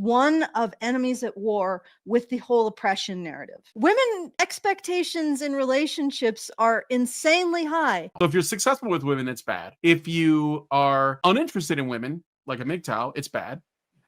one of enemies at war with the whole oppression narrative. Women expectations in relationships are insanely high. So if you're successful with women, it's bad. If you are uninterested in women, like a MGTOW, it's bad.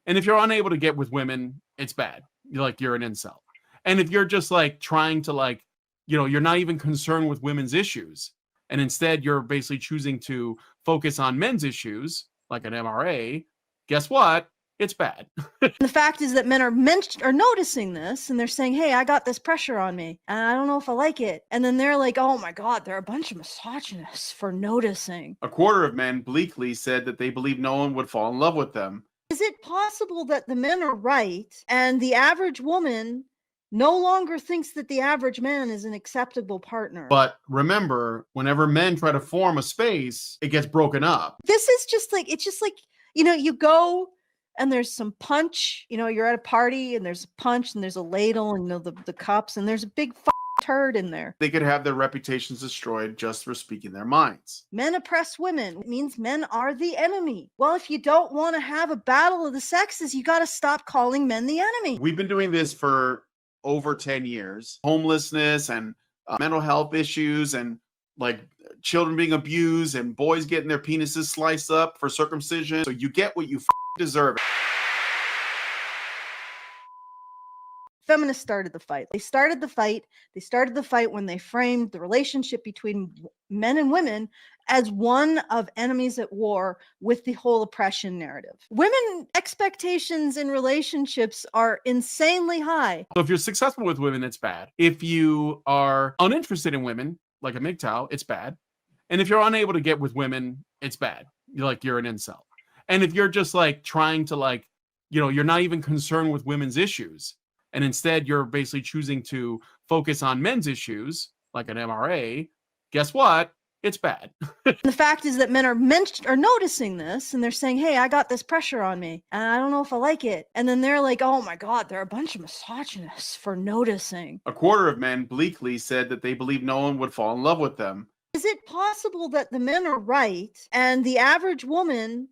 And if you're unable to get with women, it's bad. You're an incel. And if you're just like trying to you're not even concerned with women's issues, and instead you're basically choosing to focus on men's issues, like an MRA, guess what? It's bad. The fact is that men are noticing this, and they're saying, hey, I got this pressure on me, and I don't know if I like it. And then they're like, oh my God, they're a bunch of misogynists for noticing. A quarter of men bleakly said that they believe no one would fall in love with them. Is it possible that the men are right and the average woman no longer thinks that the average man is an acceptable partner? But remember, whenever men try to form a space, it gets broken up. This is just like, it's just like, you go and there's some punch, you're at a party and there's a punch and there's a ladle and the cups and there's a big turd in there. They could have their reputations destroyed just for speaking their minds. Men oppress women. It means men are the enemy. Well, if you don't want to have a battle of the sexes, you got to stop calling men the enemy. We've been doing this for over 10 years. Homelessness and mental health issues and children being abused and boys getting their penises sliced up for circumcision. So you get what you deserve. Feminists started the fight. They started the fight when they framed the relationship between men and women as one of enemies at war with the whole oppression narrative. Women expectations in relationships are insanely high. So if you're successful with women, it's bad. If you are uninterested in women, like a MGTOW, it's bad. And if you're unable to get with women, it's bad. You're an incel. And if you're just trying to you're not even concerned with women's issues, and instead you're basically choosing to focus on men's issues, like an MRA, guess what? It's bad. The fact is that men are noticing this, and they're saying, hey, I got this pressure on me, and I don't know if I like it. And then they're like, oh my God, they're a bunch of misogynists for noticing. A quarter of men bleakly said that they believe no one would fall in love with them. Is it possible that the men are right and the average woman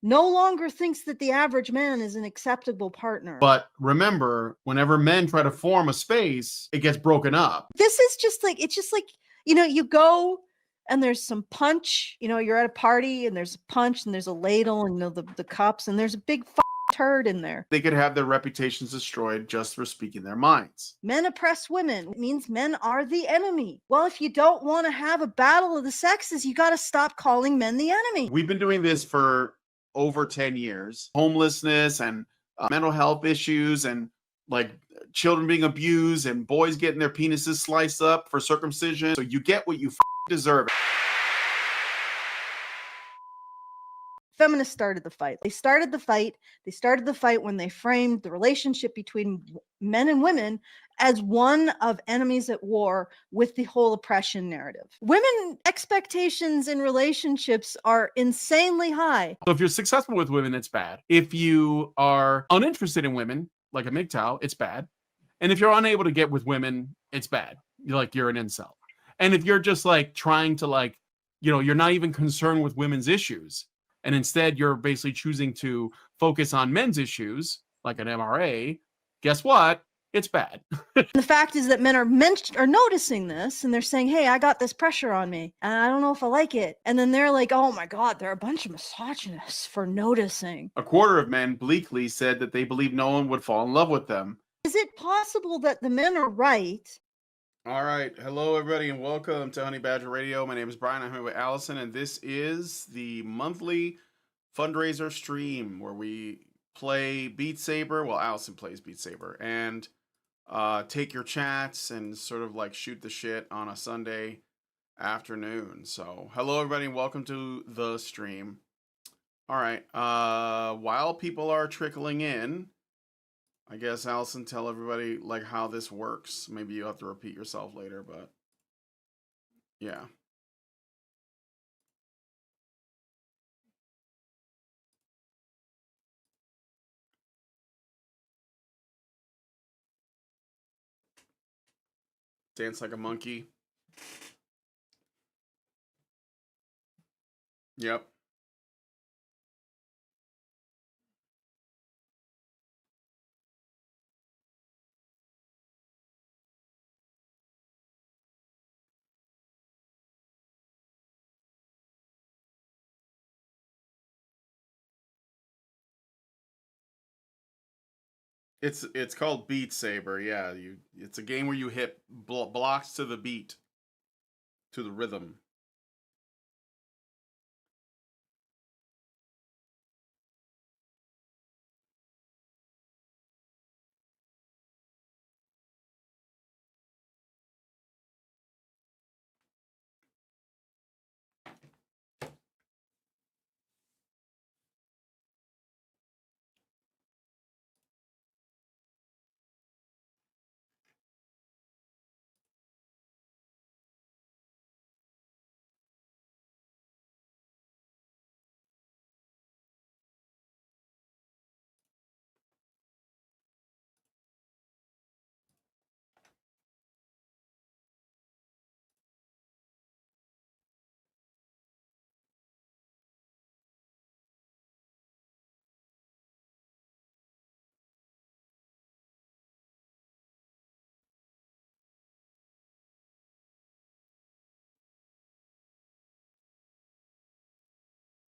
no longer thinks that the average man is an acceptable partner? But remember, whenever men try to form a space, it gets broken up. This is just like, it's just like, you go and there's some punch, you're at a party and there's a punch and there's a ladle and the cups and there's a big turd in there. They could have their reputations destroyed just for speaking their minds. Men oppress women. It means men are the enemy. Well, if you don't want to have a battle of the sexes, you got to stop calling men the enemy. We've been doing this for over 10 years. Homelessness and mental health issues and children being abused and boys getting their penises sliced up for circumcision. So you get what you deserve. Feminists started the fight. They started the fight when they framed the relationship between men and women as one of enemies at war with the whole oppression narrative. Women expectations in relationships are insanely high. So if you're successful with women, it's bad. If you are uninterested in women, like a MGTOW, it's bad. And if you're unable to get with women, it's bad. You're an incel. And if you're just trying to you're not even concerned with women's issues, and instead you're basically choosing to focus on men's issues, like an MRA, guess what? It's bad. The fact is that men are noticing this, and they're saying, hey, I got this pressure on me, and I don't know if I like it. And then they're like, oh my God, they're a bunch of misogynists for noticing. A quarter of men bleakly said that they believe no one would fall in love with them. Is it possible that the men are right? All right. Hello, everybody, and welcome to Honey Badger Radio. My name is Brian. I'm here with Alison, and this is the monthly fundraiser stream where we play Beatsaber. Well, Alison plays Beatsaber, and take your chats and sort of shoot the shit on a Sunday afternoon. So, hello, everybody, and welcome to the stream. All right. While people are trickling in, I guess, Alison, tell everybody how this works. Maybe you have to repeat yourself later, but yeah. Dance like a monkey. Yep. It's called Beatsaber. Yeah, it's a game where you hit blocks to the beat, to the rhythm.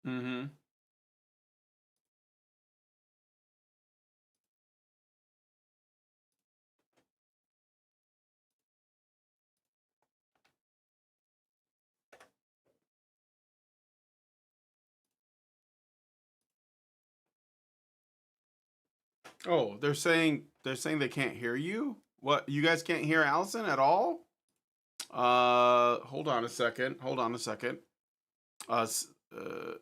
Mm-hmm. Oh, they're saying they can't hear you. What? You guys can't hear Allison at all? Hold on a second. Hold on a second. Uh, s- uh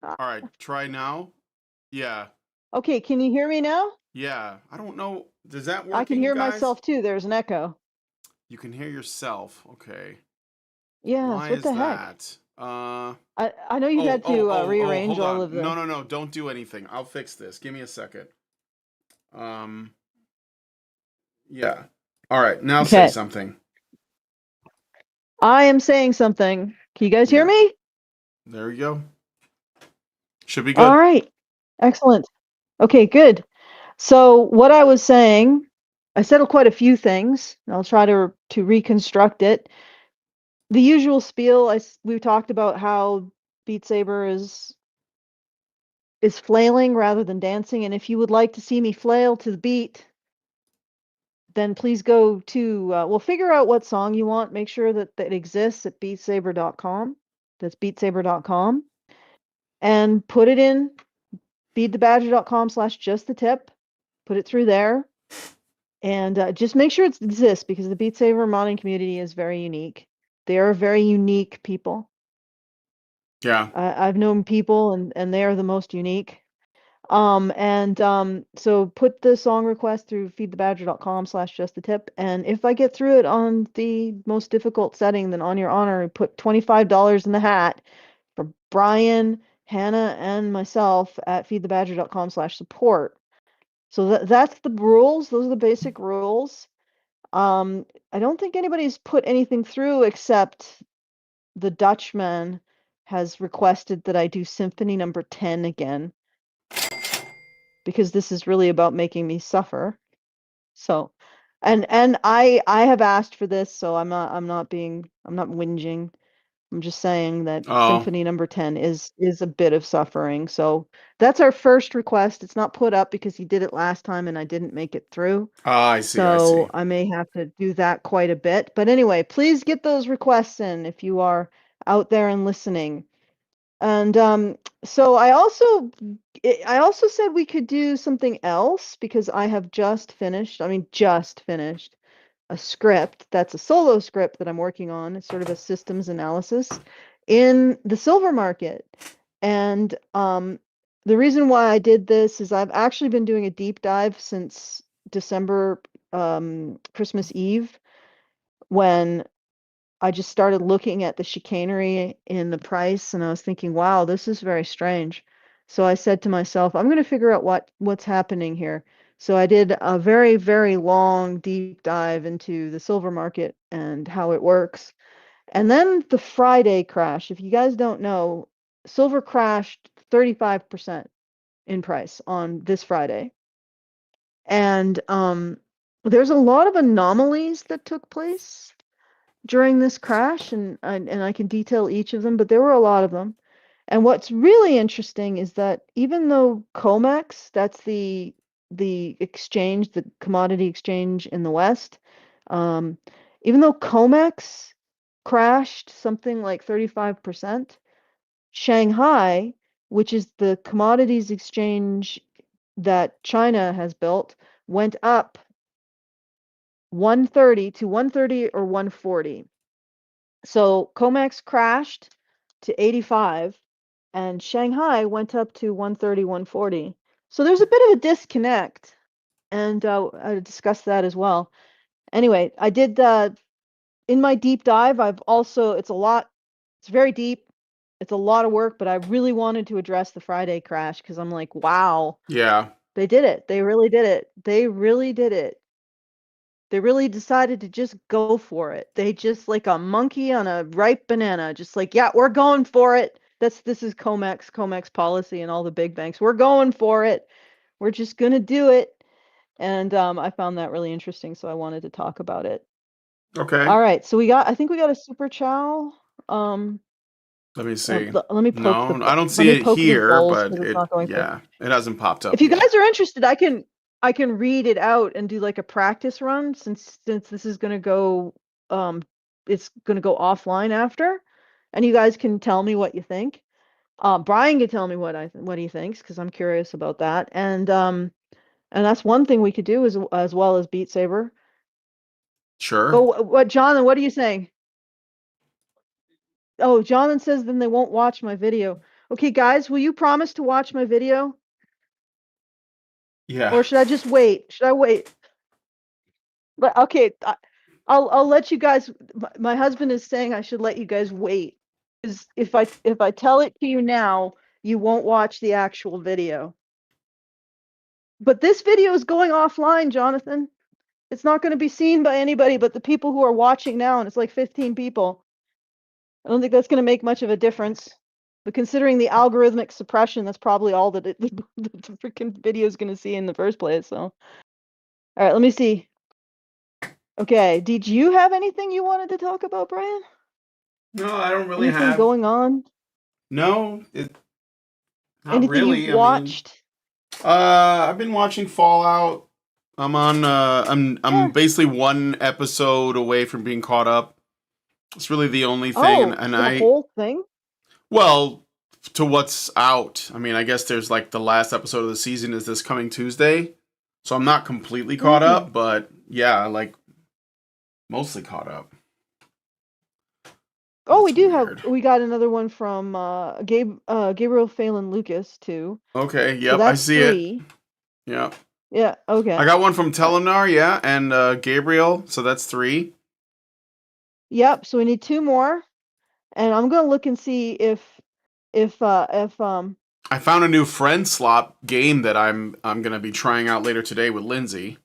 Uh, all right, try now. Yeah. Okay, can you hear me now? Yeah. I don't know. Does that I can working, you hear guys? myself too. There's an echo. You can hear yourself. Okay. Yes, Why what is the heck? that? I know you've had to rearrange Hold all on. of No, the. no, no. Don't do anything. I'll fix this. Give me a second. Um, yeah. All right. Now say Okay, something. I am saying something. Can you guys hear Yeah. me? There you go. Should be All good. right, excellent. Okay, good. So what I was saying, I said quite a few things. I'll try to reconstruct it. The usual spiel. We talked about how Beat Saber is flailing rather than dancing, and if you would like to see me flail to the beat, then please go to well, figure out what song you want. Make sure that exists at beatsaber.com. That's beatsaber.com, and put it in feedthebadger.com/just the tip. Put it through there. And just make sure it exists because the Beat Saber modding community is very unique. They are very unique people. Yeah. I've known people and they are the most unique. So put the song request through feedthebadger.com/just the tip. And if I get through it on the most difficult setting, then on your honor, put $25 in the hat for Brian, Hannah, and myself at feedthebadger.com/support. So that's the rules. Those are the basic rules. I don't think anybody's put anything through except the Dutchman has requested that I do Symphony number 10 again because this is really about making me suffer. So, and I have asked for this, so I'm not whinging. I'm just saying that Oh. Symphony number 10 is a bit of suffering. So that's our first request. It's not put up because he did it last time and I didn't make it through. Ah, I see. I So see. I may have to do that quite a bit. But anyway, please get those requests in if you are out there and listening. And so I also said we could do something else because I have just finished a script that's a solo script that I'm working on. It's sort of a systems analysis in the silver market. And the reason why I did this is I've actually been doing a deep dive since December, Christmas Eve, when I just started looking at the chicanery in the price and I was thinking, wow, this is very strange. So I said to myself, I'm going to figure out what's happening here. So I did a very, very long deep dive into the silver market and how it works. And then the Friday crash. If you guys don't know, silver crashed 35% in price on this Friday. And there's a lot of anomalies that took place during this crash, and I can detail each of them, but there were a lot of them. And what's really interesting is that even though COMEX, that's the exchange, the commodity exchange in the West, um, even though COMEX crashed something like 35%, Shanghai, which is the commodities exchange that China has built, went up 130 to 130 or 140. So COMEX crashed to 85 and Shanghai went up to 130, 140. So there's a bit of a disconnect, and I discussed that as well. Anyway, I did in my deep dive, it's very deep. It's a lot of work, but I really wanted to address the Friday crash because I'm like, wow, Yeah. they did it. They really did it. They really did it. They really decided to just go for it. They just like a monkey on a ripe banana, just like, yeah, we're going for it. This is COMEX policy and all the big banks. We're going for it. We're just gonna do it. And I found that really interesting, so I wanted to talk about it. Okay. All right, so I think we got a Super Chow. Um, Let me see. let me poke No, I don't let see me it poke the here, bowls but because it's not going through. it hasn't popped If up you yet. guys are interested, I can read it out and do like a practice run since this is gonna go it's gonna go offline after, and you guys can tell me what you think. Brian can tell me what he thinks because I'm curious about that, and that's one thing we could do as well as Beatsaber. Sure. Oh, what Jonathan? What are you saying? Oh, Jonathan says then they won't watch my video. Okay, guys, will you promise to watch my video, Yeah. or should I just wait? Should I wait? But okay, I'll let you guys. My husband is saying I should let you guys wait. Because if I tell it to you now, you won't watch the actual video. But this video is going offline, Jonathan. It's not going to be seen by anybody but the people who are watching now, and it's like 15 people. I don't think that's going to make much of a difference. But considering the algorithmic suppression, that's probably all that the freaking video is going to see in the first place. So, all right, let me see. Okay, did you have anything you wanted to talk about, Brian? No, I don't really Anything have. going on? No, not Anything you've really. I mean, watched? I've been watching Fallout. I'm Yeah. basically one episode away from being caught up. It's really the only thing, Oh, and to the I whole thing? well to what's out. I mean, I guess there's like the last episode of the season is this coming Tuesday, so I'm not completely caught Mm. up, but yeah, like mostly caught up. Oh, That's weird. we got another one from Gabriel Phelan Lucas too. Okay, So yep, I that's see it. 3. Yep. Yeah, I okay. got one from Telenar, yeah, and Gabriel, so that's 3. Yep, so we need 2 more. And I'm gonna look and see if I found a new friend slot game that I'm gonna be trying out later today with Lindsay.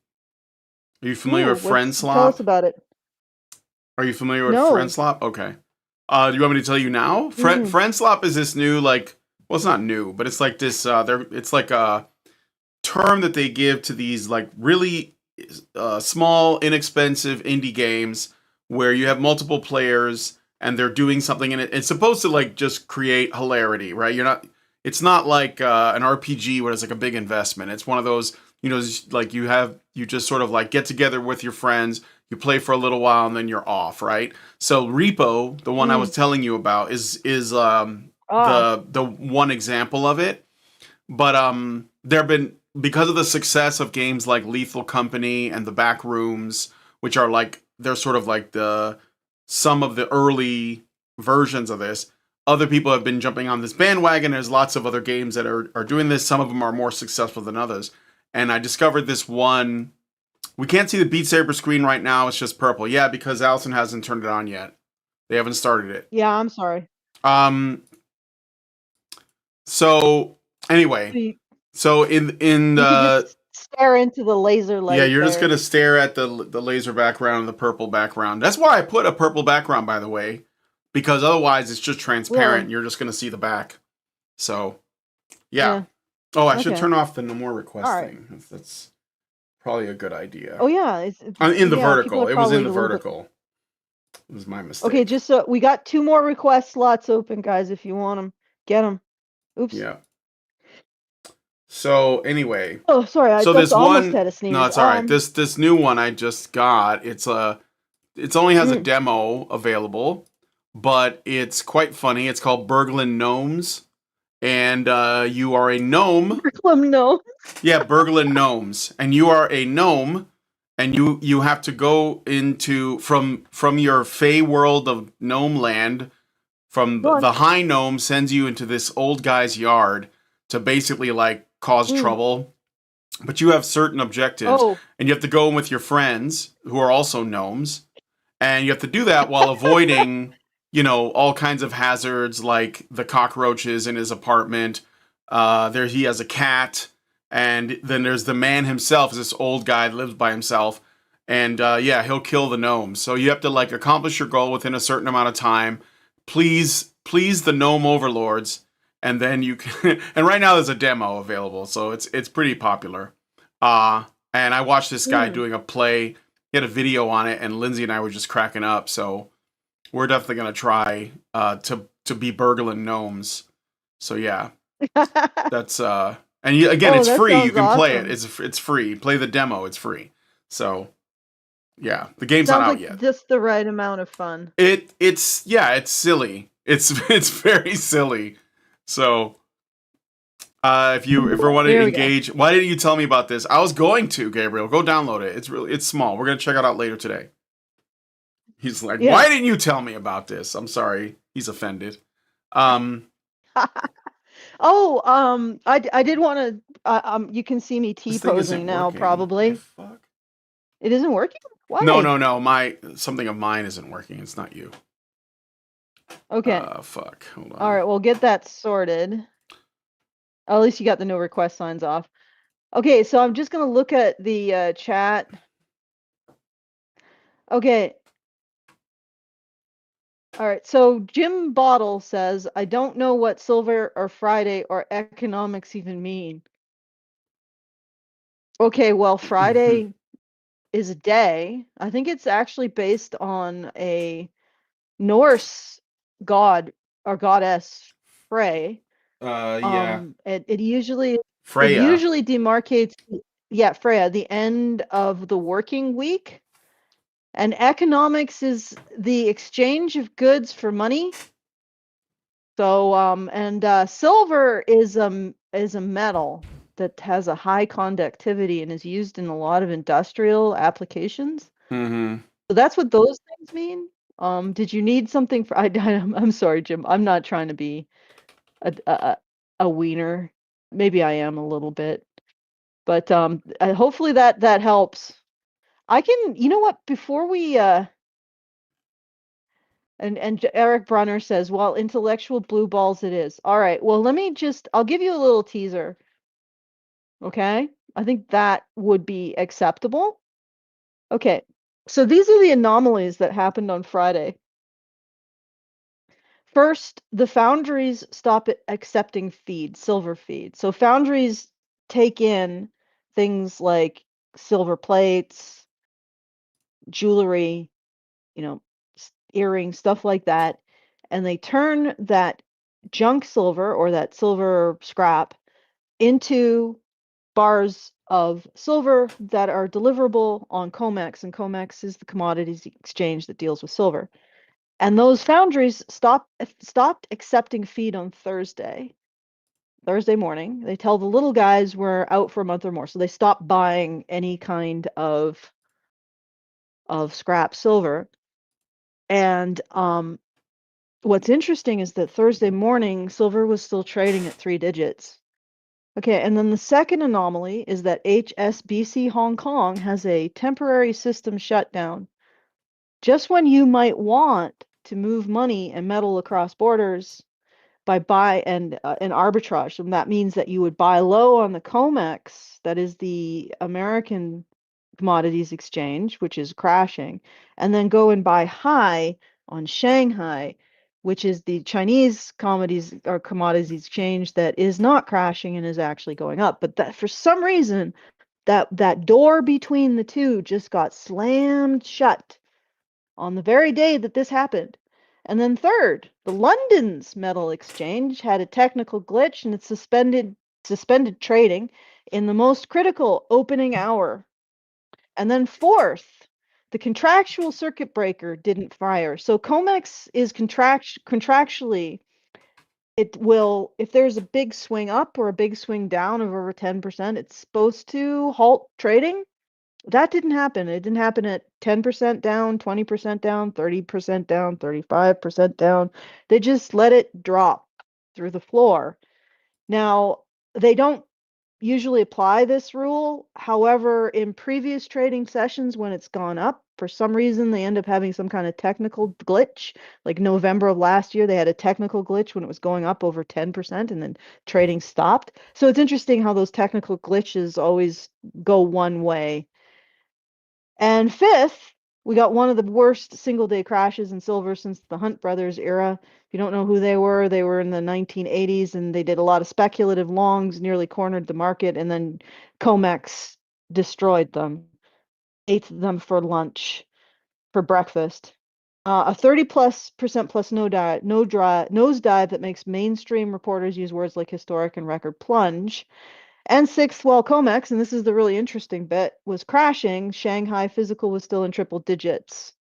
Are you familiar ooh, with Friend tell us Slop? about it. Are you familiar with Friend No. Slop? Okay. Do you want me to tell you now? Mm. Friend Slop is this new like well, it's not new, but it's like this. It's like a term that they give to these like really small, inexpensive indie games where you have multiple players and they're doing something in it. It's supposed to like just create hilarity, right? You're not. It's not like an RPG where it's like a big investment. It's one of those, like you just sort of like get together with your friends, you play for a little while, and then you're off, right? So Repo, the one I was Mm. telling you about, is Ah. the one example of it. But there have been because of the success of games like Lethal Company and The Back Rooms, which are like they're sort of like the some of the early versions of this. Other people have been jumping on this bandwagon. There's lots of other games that are doing this. Some of them are more successful than others. And I discovered this one. We can't see the Beat Saber screen right now. It's just purple. Yeah, because Alison hasn't turned it on yet. They haven't started it. Yeah, I'm sorry. Um. So anyway, You, so in you could the just stare into the laser yeah, light you're just there. gonna stare at the laser background and the purple background. That's why I put a purple background, by the way, because otherwise it's just transparent. Really? And you're just gonna see the back. So yeah. Yeah. Oh, I should Okay. turn off the no more All request right. thing. That's probably a good idea. Oh yeah, In the yeah, people vertical, are it was in probably the a little bit. vertical. It was my Okay, mistake. just so we got 2 more request slots open, guys, if you want them. Get him. Oops. Yeah. So anyway, Oh, sorry. I so just this almost one, had a sneeze. no, it's all right. This new one I just got. It's only has a demo available, but it's quite funny. It's called Burglin Gnomes, and you are a gnome. No. Yeah, Burglin Gnomes, and you are a gnome, and you have to go into from your fey world of gnome land. From Go on. the high gnome sends you into this old guy's yard to basically like cause trouble, but you have certain objectives, and you have to go in with your friends who are also gnomes, and you have to do that while avoiding, all kinds of hazards like the cockroaches in his apartment. There he has a cat, and then there's the man himself, is this old guy that lives by himself, and yeah, he'll kill the gnomes. So you have to like accomplish your goal within a certain amount of time. Please the gnome overlords, and then you can. And right now there's a demo available, so it's pretty popular. And I watched this guy doing a play. He had a video on it, and Lindsay and I were just cracking up. So we're definitely gonna try to be burgling gnomes. So yeah, that's and again, it's free. You can play it. It's free. Play the demo. It's free. So yeah, the game's not out yet. Just the right amount of fun. It's silly. It's very silly. So if you ever want to engage, why didn't you tell me about this? I was going to, Gabriel. Go download it. It's small. We're gonna check it out later today. He's like, why didn't you tell me about this? I'm sorry. He's offended. I did want to. You can see me T-posing now, working. probably. Fuck. It isn't working? Why? No. Something of mine isn't working. It's not you. Okay. Fuck. Hold on. All right, we'll get that sorted. Oh, at least you got the no request signs off. Okay, so I'm just gonna look at the chat. Okay. All right, so Jim Bottle says, I don't know what Silver or Friday or economics even mean. Okay, well, Friday is a day. I think it's actually based on a Norse god or goddess, Frey. Yeah. It usually Freya. It usually demarcates, Freya, the end of the working week. And economics is the exchange of goods for money. So silver is a metal that has a high conductivity and is used in a lot of industrial applications. Mm-hmm. So that's what those things mean. Did you need something for? I'm sorry, Jim. I'm not trying to be a wiener. Maybe I am a little bit, but hopefully that helps. I can. You know what? Before we And Eric Brunner says, well, intellectual blue balls it is. All right. Well, I'll give you a little teaser. Okay. I think that would be acceptable. Okay. So these are the anomalies that happened on Friday. First, the foundries stop accepting silver feed. So foundries take in things like silver plates, jewelry, earrings, stuff like that, and they turn that junk silver or that silver scrap into bars of silver that are deliverable on COMEX, and COMEX is the commodities exchange that deals with silver. And those foundries stopped accepting feed on Thursday morning. They tell the little guys we're out for a month or more, so they stop buying any kind of scrap silver. And what's interesting is that Thursday morning, silver was still trading at 3 digits. Okay, and then the second anomaly is that HSBC Hong Kong has a temporary system shutdown. Just when you might want to move money and metal across borders by buy and arbitrage, and that means that you would buy low on the COMEX, that is the American commodities exchange, which is crashing, and then go and buy high on Shanghai, which is the Chinese commodities exchange that is not crashing and is actually going up. But that for some reason, that door between the two just got slammed shut on the very day that this happened. And then third, the London's metal exchange had a technical glitch and it suspended trading in the most critical opening hour. And then fourth, the contractual circuit breaker didn't fire. So COMEX is contractually, it will, if there's a big swing up or a big swing down of over 10%, it's supposed to halt trading. That didn't happen. It didn't happen at 10% down, 20% down, 30% down, 35% down. They just let it drop through the floor. Now, they don't usually apply this rule. However, in previous trading sessions when it's gone up, for some reason they end up having some kind of technical glitch. Like November of last year, they had a technical glitch when it was going up over 10% and then trading stopped. So it's interesting how those technical glitches always go one way. And fifth, we got one of the worst single day crashes in silver since the Hunt brothers era. If you don't know who they were in the 1980s and they did a lot of speculative longs, nearly cornered the market, and then COMEX destroyed them, ate them for lunch, for breakfast. A 30+% plus nosedive that makes mainstream reporters use words like historic and record plunge. And sixth, while COMEX, and this is the really interesting bit, was crashing, Shanghai physical was still in triple digits.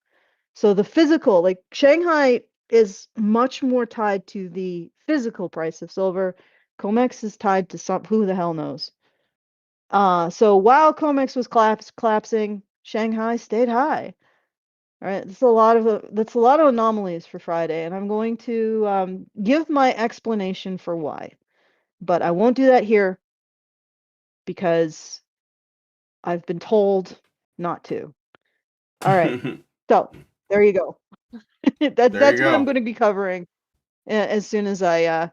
So the physical, like Shanghai is much more tied to the physical price of silver. COMEX is tied to some, who the hell knows. So while COMEX was collapsing, Shanghai stayed high. All right, that's a lot of anomalies for Friday, and I'm going to give my explanation for why. But I won't do that here because I've been told not to. All right. So there you go. There you That's what I'm go. going to be covering as soon as I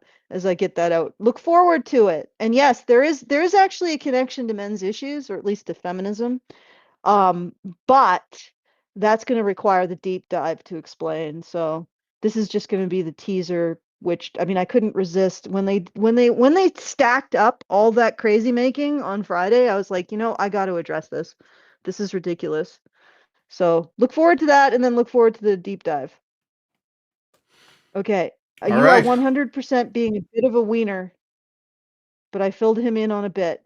get that out. Look forward to it. And yes, there is actually a connection to men's issues, or at least to feminism. Um, but that's going to require the deep dive to explain. So this is just going to be the teaser, which I mean I couldn't resist when they stacked up all that crazy making on Friday. I was like, I got to address this. This is ridiculous. So look forward to that, and then look forward to the deep dive. Okay, All you are right. 100% being a bit of a wiener, but I filled him in on a bit.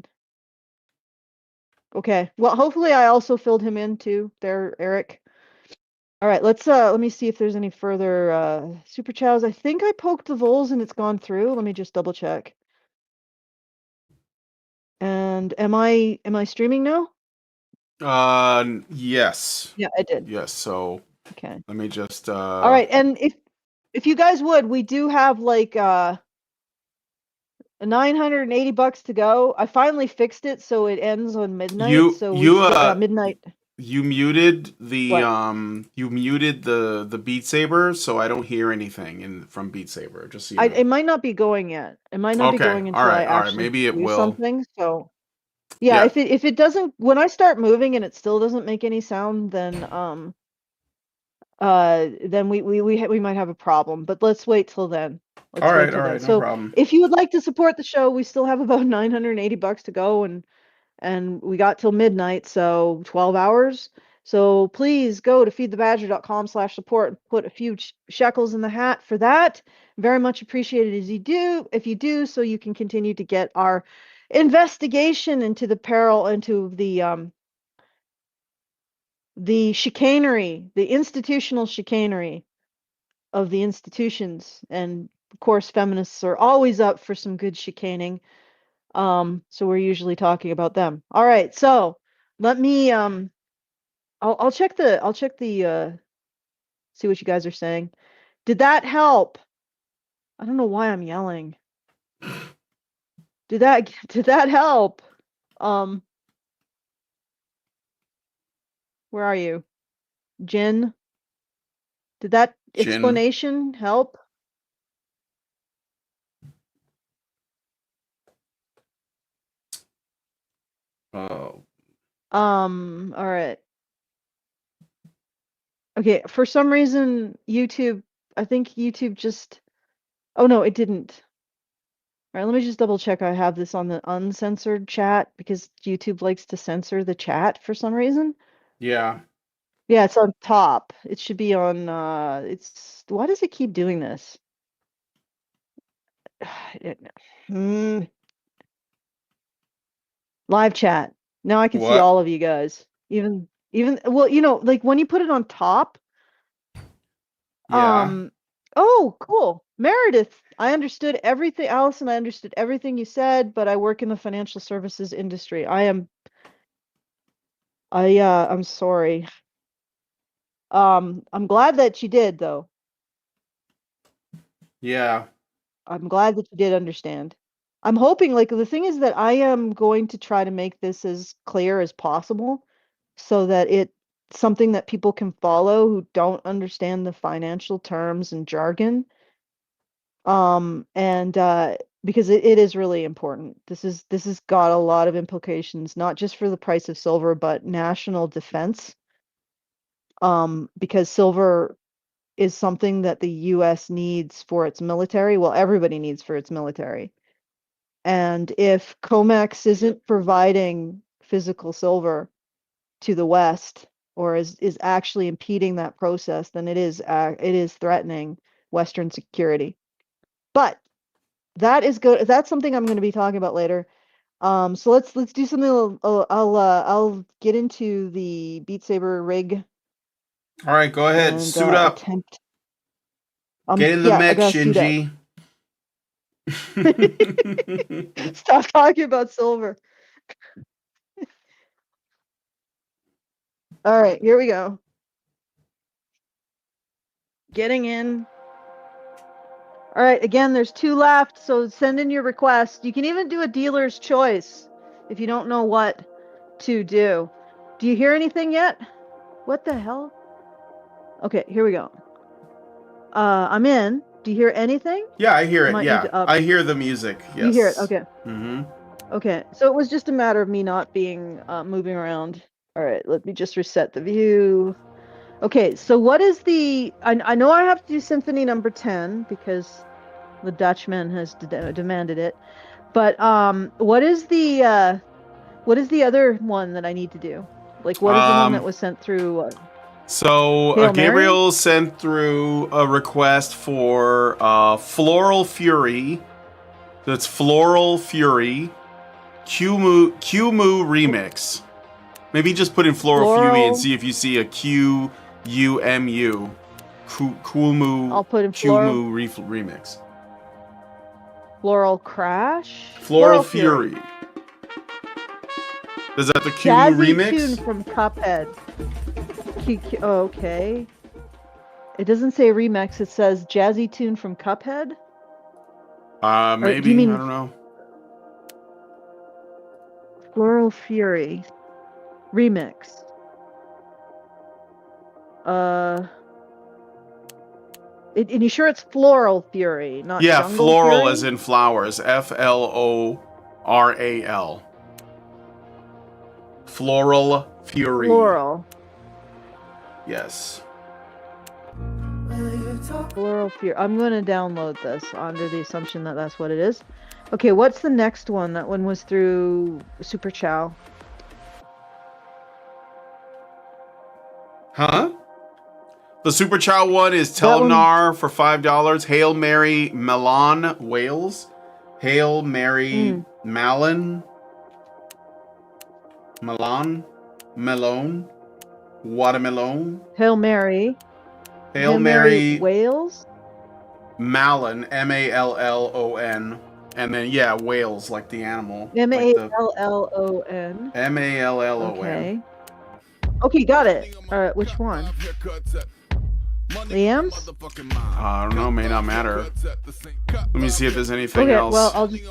Okay, well, hopefully I also filled him in too, there, Eric. All right, let me see if there's any further super chows. I think I poked the voles and it's gone through. Let me just double check. And am I streaming now? Yes. Yeah, I did. Yes. So Okay. let me just All right, and if you guys would, we do have like 980 bucks to go. I finally fixed it so it ends on midnight. you So we you still midnight. you muted What? the Beatsaber, so I don't hear anything from Beatsaber, just so you know. It might not be going yet. It might not be Okay. going All until I right. All right. actually Maybe it do will. something. So yeah, Yeah. if it doesn't, when I start moving and it still doesn't make any sound, then we might have a problem. But let's wait till then. All Let's wait right. till All then. right. No So problem. if you would like to support the show, we still have about 980 bucks to go, and we got till midnight, so 12 hours. So please go to feedthebadger.com/support and put a few shekels in the hat for that. Very much appreciated as you do, if you do, so you can continue to get our investigation into the chicanery, the institutional chicanery of the institutions. And of course, feminists are always up for some good chicaning. So we're usually talking about them. All right, so let me I'll check the see what you guys are saying. Did that help? I don't know why I'm yelling. Did that help? Um, where are you? Jen? Did that Jin. explanation help? Oh. All right. Okay, for some reason YouTube, I think YouTube just, oh no, it didn't. All right, let me just double check I have this on the uncensored chat because YouTube likes to censor the chat for some reason. Yeah. Yeah, it's on top. It should be on why does it keep doing this? Mm, live chat. Now I can see What? all of you guys. Even well, like when you put it on top, Yeah. oh, cool. Meredith, I understood everything. Allison, I understood everything you said, but I work in the financial services industry. I'm sorry. I'm glad that you did though. Yeah. I'm glad that you did understand. I'm hoping, like, the thing is that I am going to try to make this as clear as possible so that it's something that people can follow who don't understand the financial terms and jargon. And because it is really important. This has got a lot of implications, not just for the price of silver, but national defense. Because silver is something that the US needs for its military. Well, everybody needs for its military. And if COMEX isn't providing physical silver to the West or is actually impeding that process, then it is threatening Western security. But that is good. That's something I'm going to be talking about later. So let's do something. I'll get into the Beatsaber rig All right, go ahead. and Suit up. attempt. Get in the Yeah, I mix, gotta suit up. Shinji. Stop talking about silver. All right, here we go. Getting in. All right, again, there's 2 left, so send in your request. You can even do a dealer's choice if you don't know what to do. Do you hear anything yet? What the hell? Okay, here we go. I'm in. Do you hear anything? Yeah, I hear I it. might need Yeah, to up. I hear the music. You hear it? Yes. Okay. Mm-hmm. Okay. So it was just a matter of me not being moving around. All right, let me just reset the view. Okay, so what is the I know I have to do symphony number 10 because the Dutchman has demanded it. But what is the other one that I need to do? Like, what is the one that was sent through So Hail Mary? Gabriel sent through a request for Floral Fury. That's Floral Fury Q-Moo remix. Maybe just put in Floral Fury and Floral. see if you see a Q-U-M-U. Q-Moo I'll put in Q-Moo remix. Floral Crash. Floral Fury. Fury. Is that the Q-Moo Jazzy remix? tune from Cuphead. Oh, okay. It doesn't say remix. It says jazzy tune from Cuphead. Maybe. Do you mean I don't know. Floral Fury remix? And you sure it's Floral Fury, not Jungle floral Fury? as in flowers. Floral. Floral Fury. Floral. Yes. Floral Fury. I'm going to download this under the assumption that that's what it is. Okay, what's the next one? That one was through Super Chow. Huh? The Super Chow one is Telenar for $5. Hail Mary Melon Wales. Hail Mary Malon. Melon. Melon. Watermelon. Hail Mary. Hail Mary Wales. Malon. Mallon. And then yeah, Wales like the animal. Mallon. Mallon. Okay. Okay, got it. All right, which one? Liam's? I don't know, may not matter. Let me see if there's anything else. Well, I'll just...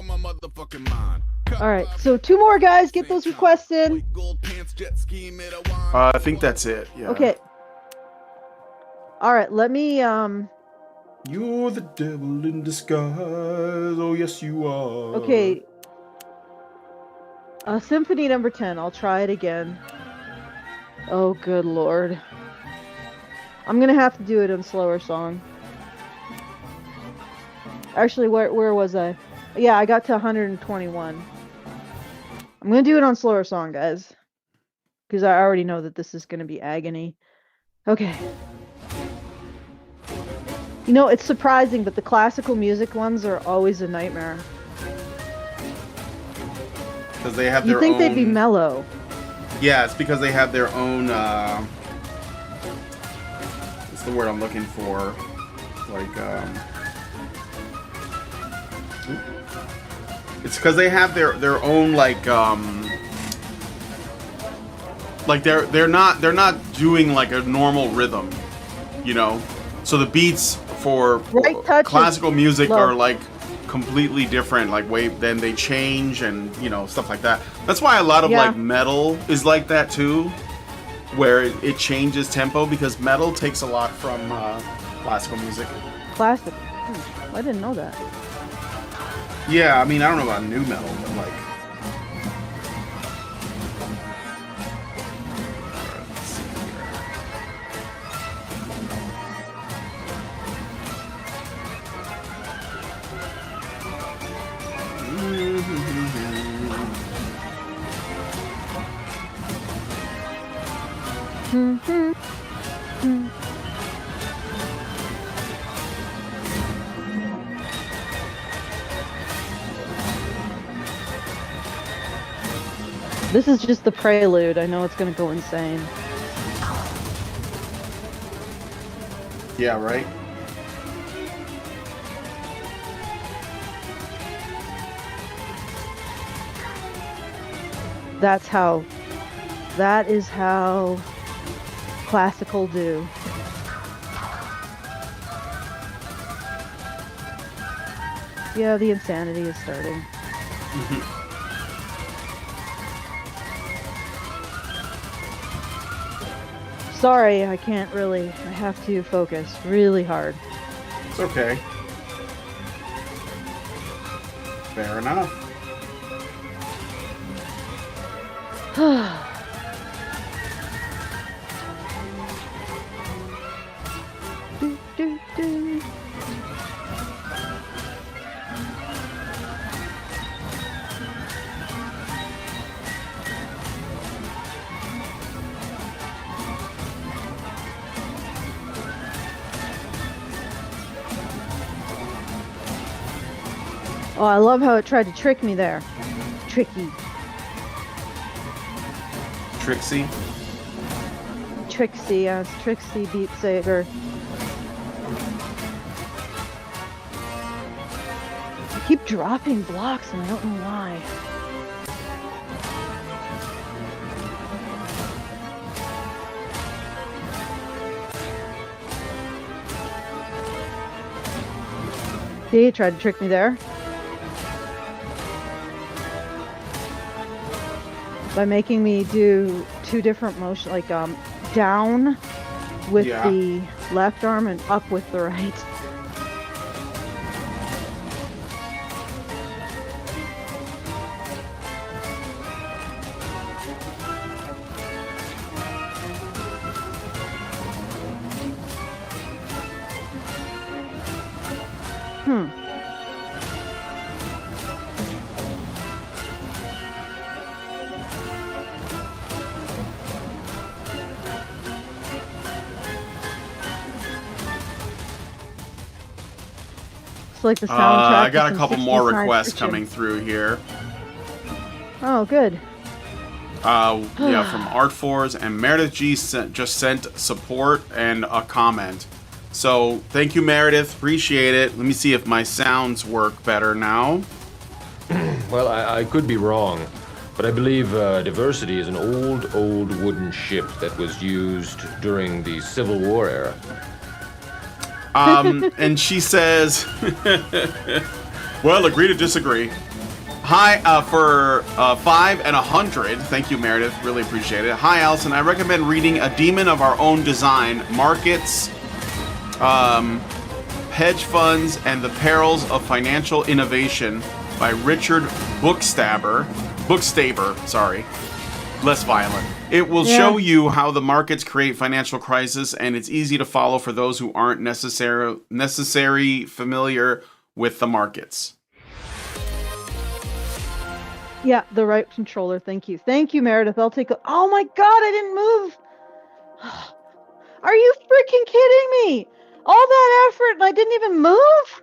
All right, so 2 more guys, get those requests in. I think that's it. Yeah. Okay. All right, let me You're the devil in disguise. Oh yes, you are. Okay. Symphony number 10. I'll try it again. Oh, good lord. I'm gonna have to do it in slower song. Actually, where was I? Yeah, I got to 121. I'm gonna do it on slower song, guys. Because I already know that this is gonna be agony. Okay. You know, it's surprising, but the classical music ones are always a nightmare. Because they have You their think own... they'd be mellow. Yeah, it's because they have their own, what's the word I'm looking for? Like, it's because they have their own, like they're not doing like a normal rhythm, you know? So the beats for classical music are like completely different, like then they change and, you know, stuff like that. That's why a lot of like metal is like that too, where it changes tempo, because metal takes a lot from classical music. Classic? I didn't know that. Yeah, I mean, I don't know about new metal, but like... Let's see here. This is just the prelude. I know it's gonna go insane. Yeah, right? That is how classical do. Yeah, the insanity is starting. Sorry, I can't really. I have to focus really hard. It's okay. Fair enough. Oh, I love how it tried to trick me there. Tricky. Trixie? Trixie, yes. Trixie Beatsaber. I keep dropping blocks and I don't know why. See, he tried to trick me there. By making me do two different motions, like down with the left arm and up with the right. Like the soundtrack. I got a couple more requests coming through here. Oh, good. Yeah, from Art4s, and Meredith G just sent support and a comment. So thank you, Meredith. Appreciate it. Let me see if my sounds work better now. Well, I could be wrong, but I believe Diversity is an old wooden ship that was used during the Civil War era. And she says, well, agree to disagree. Hi, for 5 and 100. Thank you, Meredith. Really appreciate it. Hi, Alison. I recommend reading A Demon of Our Own Design, Markets, Hedge Funds, and the Perils of Financial Innovation by Richard Bookstaber, sorry. Less violent. It will show you how the markets create financial crisis, and it's easy to follow for those who aren't necessarily familiar with the markets. Yeah, the right controller. Thank you. Thank you, Meredith. I'll take a... Oh my god, I didn't move! Are you freaking kidding me? All that effort and I didn't even move?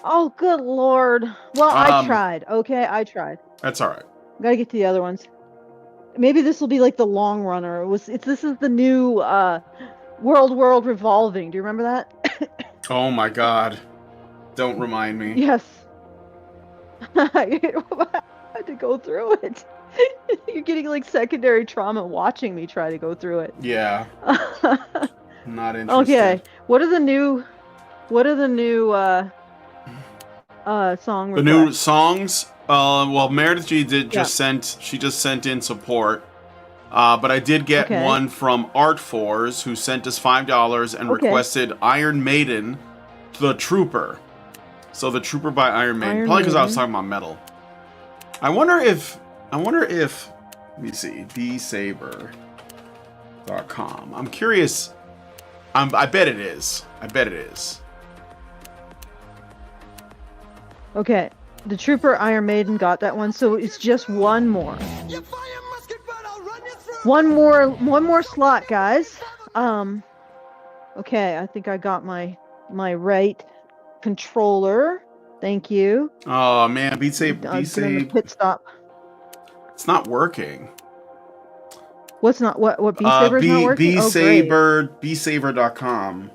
Oh, good lord. Well, I tried. Okay, I tried. That's all right. Gotta get to the other ones. Maybe this will be like the long runner. This is the new World Revolving. Do you remember that? Oh my god. Don't remind me. Yes. I had to go through it. You're getting like secondary trauma watching me try to go through it. Yeah. Not interested. Okay. What are the new song requests? The new songs? Well, Meredith G just sent in support. But I did get one from Art4s who sent us $5 and requested Iron Maiden, The Trooper. So The Trooper by Iron Maiden. Probably because I was talking about metal. I wonder if let me see, Beatsaber.com. I'm curious. I bet it is. I bet it is. Okay. The Trooper, Iron Maiden got that one, so it's just one more. One more slot, guys. Okay, I think I got my right controller. Thank you. Oh man, Beatsaber. Pit stop. It's not working. What's not what Beatsaber's not working? Beatsaber.com.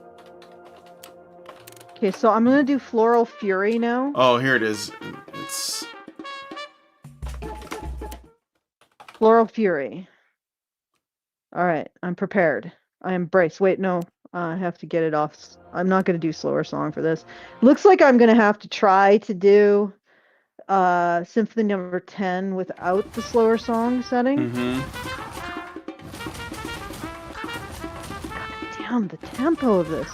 Okay, so I'm gonna do Floral Fury now. Oh, here it is. It's Floral Fury. All right, I'm prepared. I am braced. Wait, no, I have to get it off. I'm not gonna do slower song for this. Looks like I'm gonna have to try to do Symphony Number 10 without the slower song setting. God damn, the tempo of this.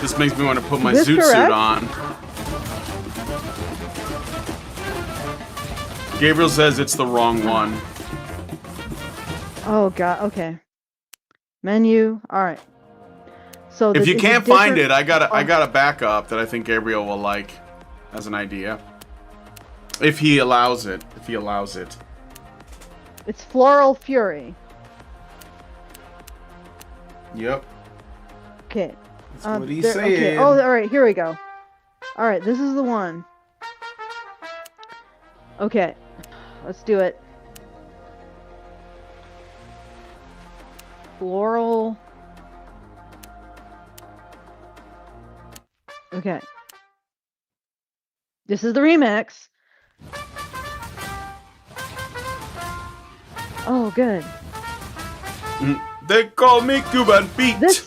This makes me want to put my zoot suit on. Gabriel says it's the wrong one. Oh god, okay. Menu. All right. So if you can't find it, I got a backup that I think Gabriel will like as an idea. If he allows it. If he allows it. It's Floral Fury. Yep. Okay. That's what he's saying. Okay. Oh, all right. Here we go. All right. This is the one. Okay. Let's do it. Floral. Okay. This is the remix. Oh, good. They call me Cuban Pete.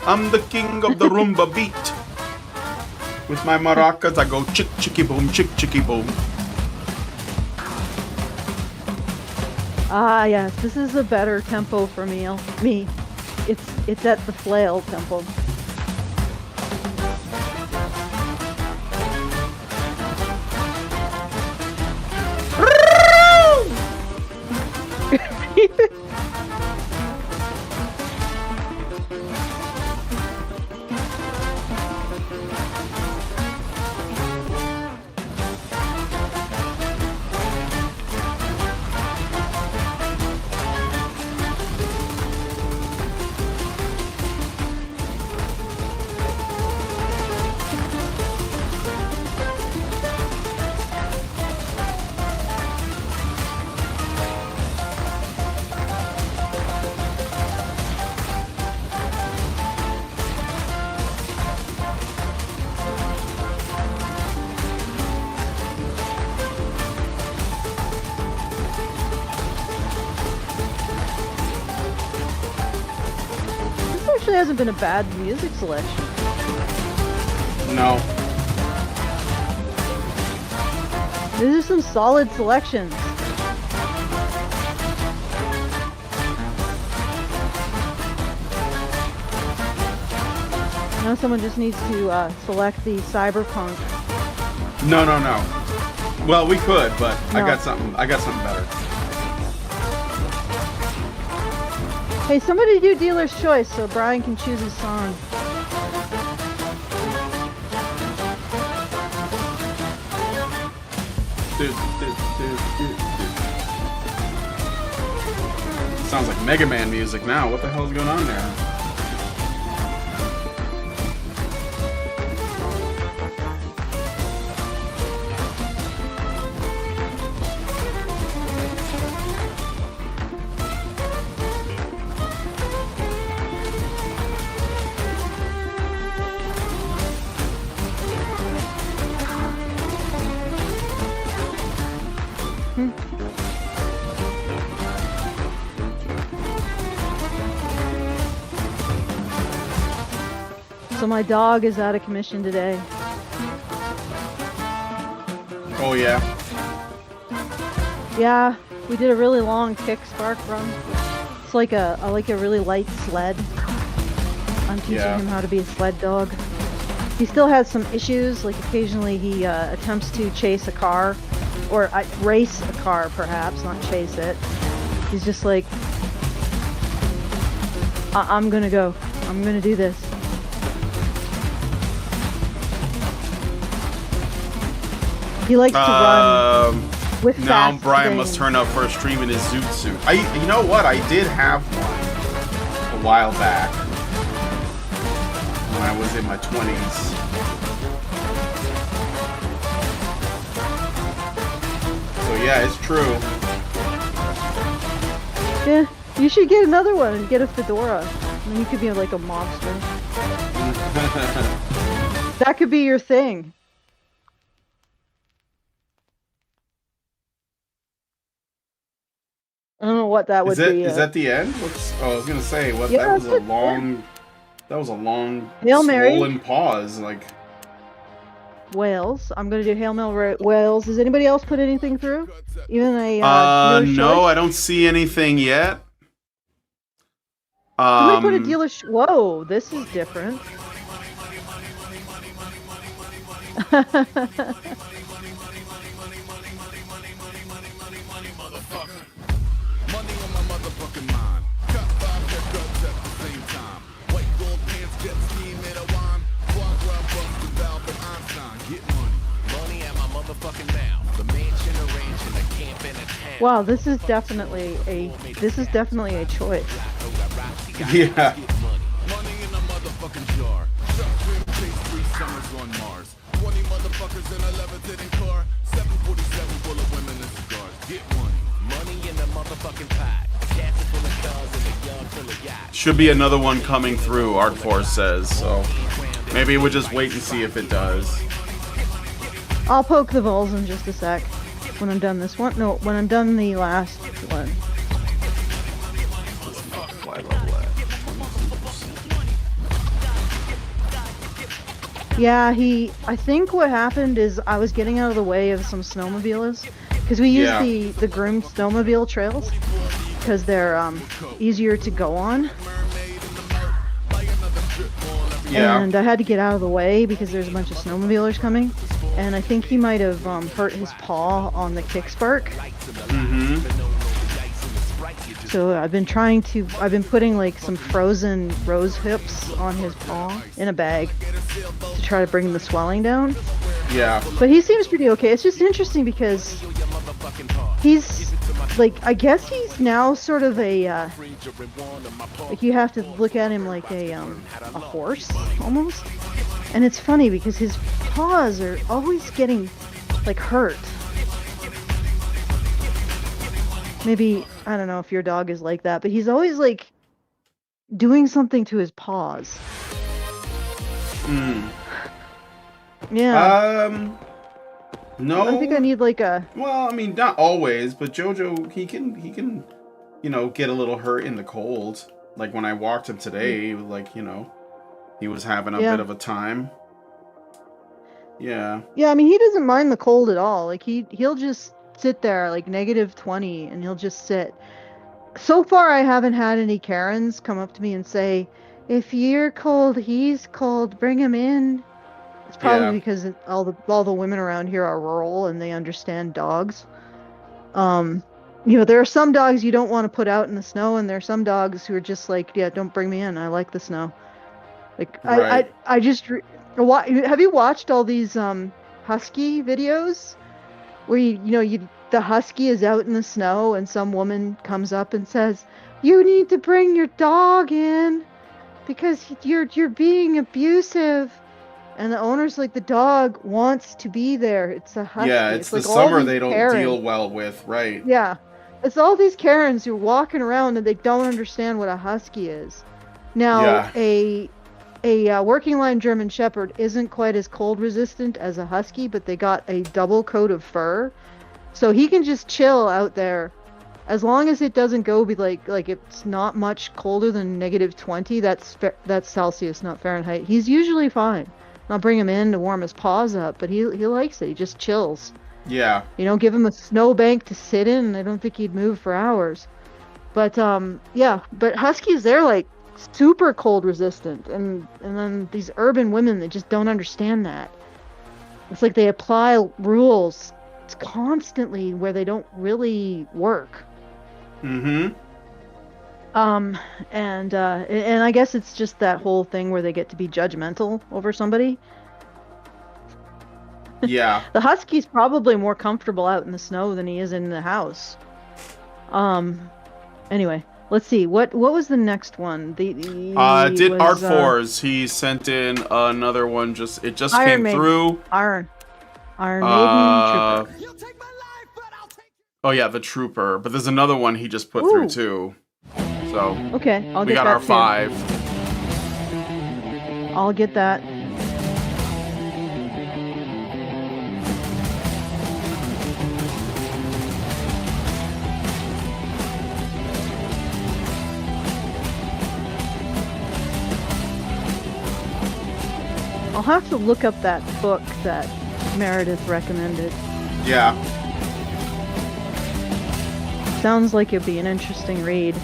I'm the king of the rumba beat. With my maracas, I go chick chicky boom, chick chicky boom. Ah, yes, this is a better tempo for me. It's at the flail tempo. Hasn't been a bad music selection. No. These are some solid selections. Now someone just needs to select the cyberpunk. No. Well, we could, but no. I got something better. Hey, somebody do dealer's choice so Brian can choose his song. Sounds like Mega Man music now. What the hell is going on there? So my dog is out of commission today. Oh yeah. Yeah, we did a really long kick spark run. It's like a really light sled. I'm teaching him how to be a sled dog. He still has some issues, like occasionally he attempts to chase a car, or race a car perhaps, not chase it. He's just like, I'm gonna go. I'm gonna do this. He likes to run with now fast Brian things. must turn up for a stream in his zoot suit. You know what? I did have one a while back when I was in my 20s. So yeah, it's true. Yeah, you should get another one and get a fedora. And then you could be like a mobster. That could be your thing. I don't know what that would be. Is that the end? I was gonna say what. Yeah, that was a long Hail Mary. swollen pause. Like Wales. I'm gonna do Hail Mary Wales. Does anybody else put anything through? Even a no, I don't see anything yet. Somebody put a dealer. Whoa, this is different. Money on my motherfucking mind. Cut 5 haircuts at the same time. White gold pants, jet ski, made a wine. Foie gras, busted valve, and Einstein. Get money. Money at my motherfucking mouth. The mansion, a ranch, and a camp in a town. Wow, this is definitely a choice. Yeah. Money in a motherfucking jar. Chuck Trim chase 3 summers on Mars. 20 motherfuckers in a levitating car. 747 full of women and cigars. Get money. Money in the motherfucking pot. Gas full of stars and a yard full of yachts. Should be another one coming through, Art Force says, so maybe we'll just wait and see if it does. I'll poke the balls in just a sec. When I'm done this one. No, when I'm done the last one. Yeah, I think what happened is I was getting out of the way of some snowmobilers. Because we use the groomed snowmobile trails. Because they're easier to go on. Yeah. And I had to get out of the way because there's a bunch of snowmobilers coming. And I think he might have hurt his paw on the kick spark. So I've been putting like some frozen rose hips on his paw in a bag to try to bring the swelling down. Yeah. But he seems pretty okay. It's just interesting because he's like, I guess he's now sort of a like you have to look at him like a horse almost. And it's funny because his paws are always getting like hurt. Maybe, I don't know if your dog is like that, but he's always like doing something to his paws. Yeah. No. I think I need like a... Well, I mean, not always, but Jojo, he can, you know, get a little hurt in the cold. Like when I walked him today, like, you know, he was having a bit of a time. Yeah. Yeah, I mean, he doesn't mind the cold at all. Like he'll just sit there like -20 and he'll just sit. So far I haven't had any Karens come up to me and say, if you're cold, he's cold, bring him in. It's probably because all the women around here are rural and they understand dogs. there are some dogs you don't want to put out in the snow, and there are some dogs who are just like, yeah, don't bring me in. I like the snow. Like, Right. I just have you watched all these husky videos where the husky is out in the snow and some woman comes up and says, "You need to bring your dog in because you're being abusive." And the owner's like, the dog wants to be there. It's a husky. Yeah, it's the like all summer these they don't Karens. deal well with, right? Yeah. It's all these Karens who are walking around and they don't understand what a husky is. Now, Yeah. a working line German Shepherd isn't quite as cold resistant as a husky, but they got a double coat of fur. So he can just chill out there. As long as it doesn't go be like it's not much colder than -20, that's Celsius, not Fahrenheit. He's usually fine. I'll bring him in to warm his paws up, but he likes it. He just chills. Yeah. Give him a snowbank to sit in, and I don't think he'd move for hours. But yeah, but huskies, they're like super cold resistant, and then these urban women, they just don't understand that. It's like they apply rules constantly where they don't really work. Mm-hmm. And I guess it's just that whole thing where they get to be judgmental over somebody. Yeah. The husky's probably more comfortable out in the snow than he is in the house. Anyway, let's see. What was the next one? Did Art Fours? He sent in another one. It just Iron came Maiden. through. Iron Maiden Trooper. You'll take my life, but I'll take Oh yeah, the Trooper. But there's another one he just put Ooh. through too. So Okay, I'll we get got that our too. 5. I'll get that. I'll have to look up that book that Meredith recommended. Yeah. Sounds like it'd be an interesting read.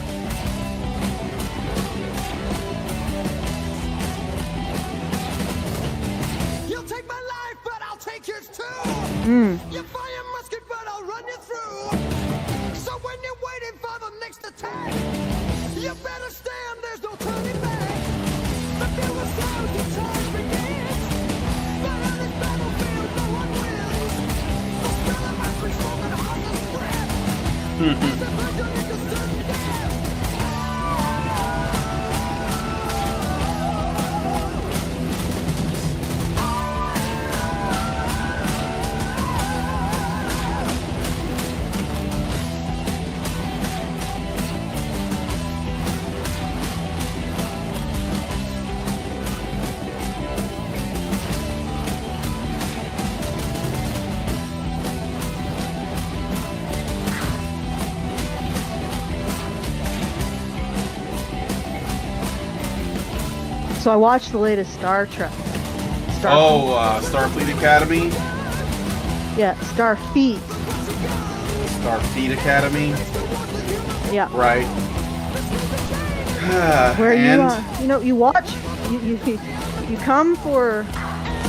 You'll take my life, but I'll take yours too. Hmm. You fire musket, but I'll run you through. So when you're waiting for the next attack, you better stand. There's no turning back. The field was down, the time begins. But on this battlefield, no one wins. The smell of ice cream smoke and heartless breath. It's a virgin into certain death. So I watched the latest Star Trek. Starfleet Academy. Yeah, Starfleet. Starfleet Academy. Yeah. Right. Where And you watch, you come for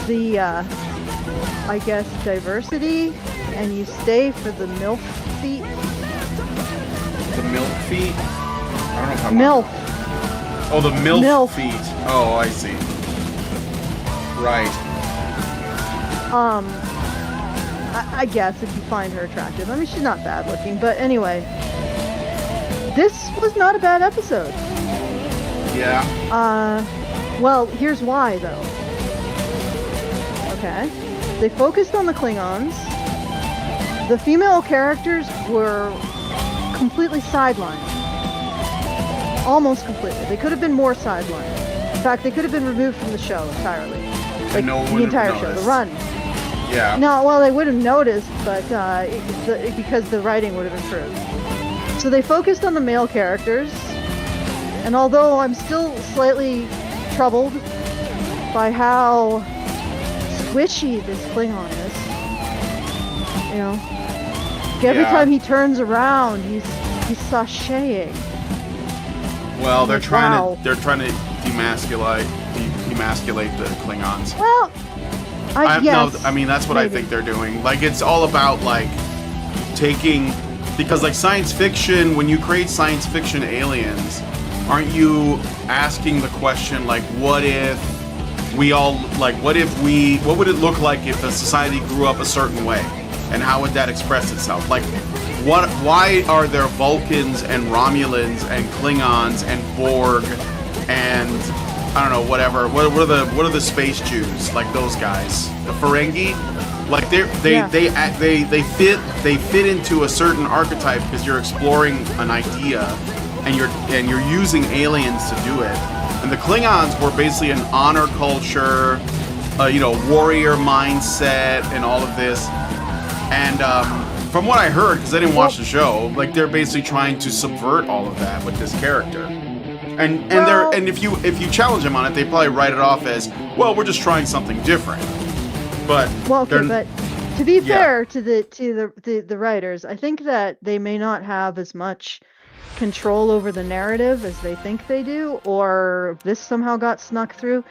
the, I guess, diversity, and you stay for the MILF feet. the milk feet. I don't know if I'm MILF. Oh, the MILF, MILF. feet. Oh, I see. Right. I guess if you find her attractive. I mean, she's not bad looking, but anyway, this was not a bad episode. Yeah. Well, here's why though. Okay, they focused on the Klingons. The female characters were completely sidelined. Almost completely. They could have been more sidelined. In fact, they could have been removed from the show entirely. Like no one the would entire have show, the noticed. run. Yeah. No, well, they would have noticed, but because the writing would have improved. So they focused on the male characters, and although I'm still slightly troubled by how squishy this Klingon is, you know, every Yeah. time he turns around, he's sashaying. Well, they're trying Wow. to demasculate the Klingons. Well, I guess. No, I mean that's what I maybe. think they're doing. Like it's all about like taking because like science fiction, when you create science fiction aliens, aren't you asking the question like, what if we all like, what would it look like if a society grew up a certain way, and how would that express itself? Like, why are there Vulcans and Romulans and Klingons and Borg and I don't know, whatever. What are the space Jews, like those guys? The Ferengi, like they fit into a certain archetype because you're exploring an idea, and you're using aliens to do it. And the Klingons were basically an honor culture, warrior mindset, and all of this. And from what I heard, because I didn't watch the show, like they're basically trying to subvert all of that with this character. And if you challenge them on it, they probably write it off as, well, we're just trying something different. But but to be fair to the writers, I think that they may not have as much control over the narrative as they think they do, or this somehow got snuck through.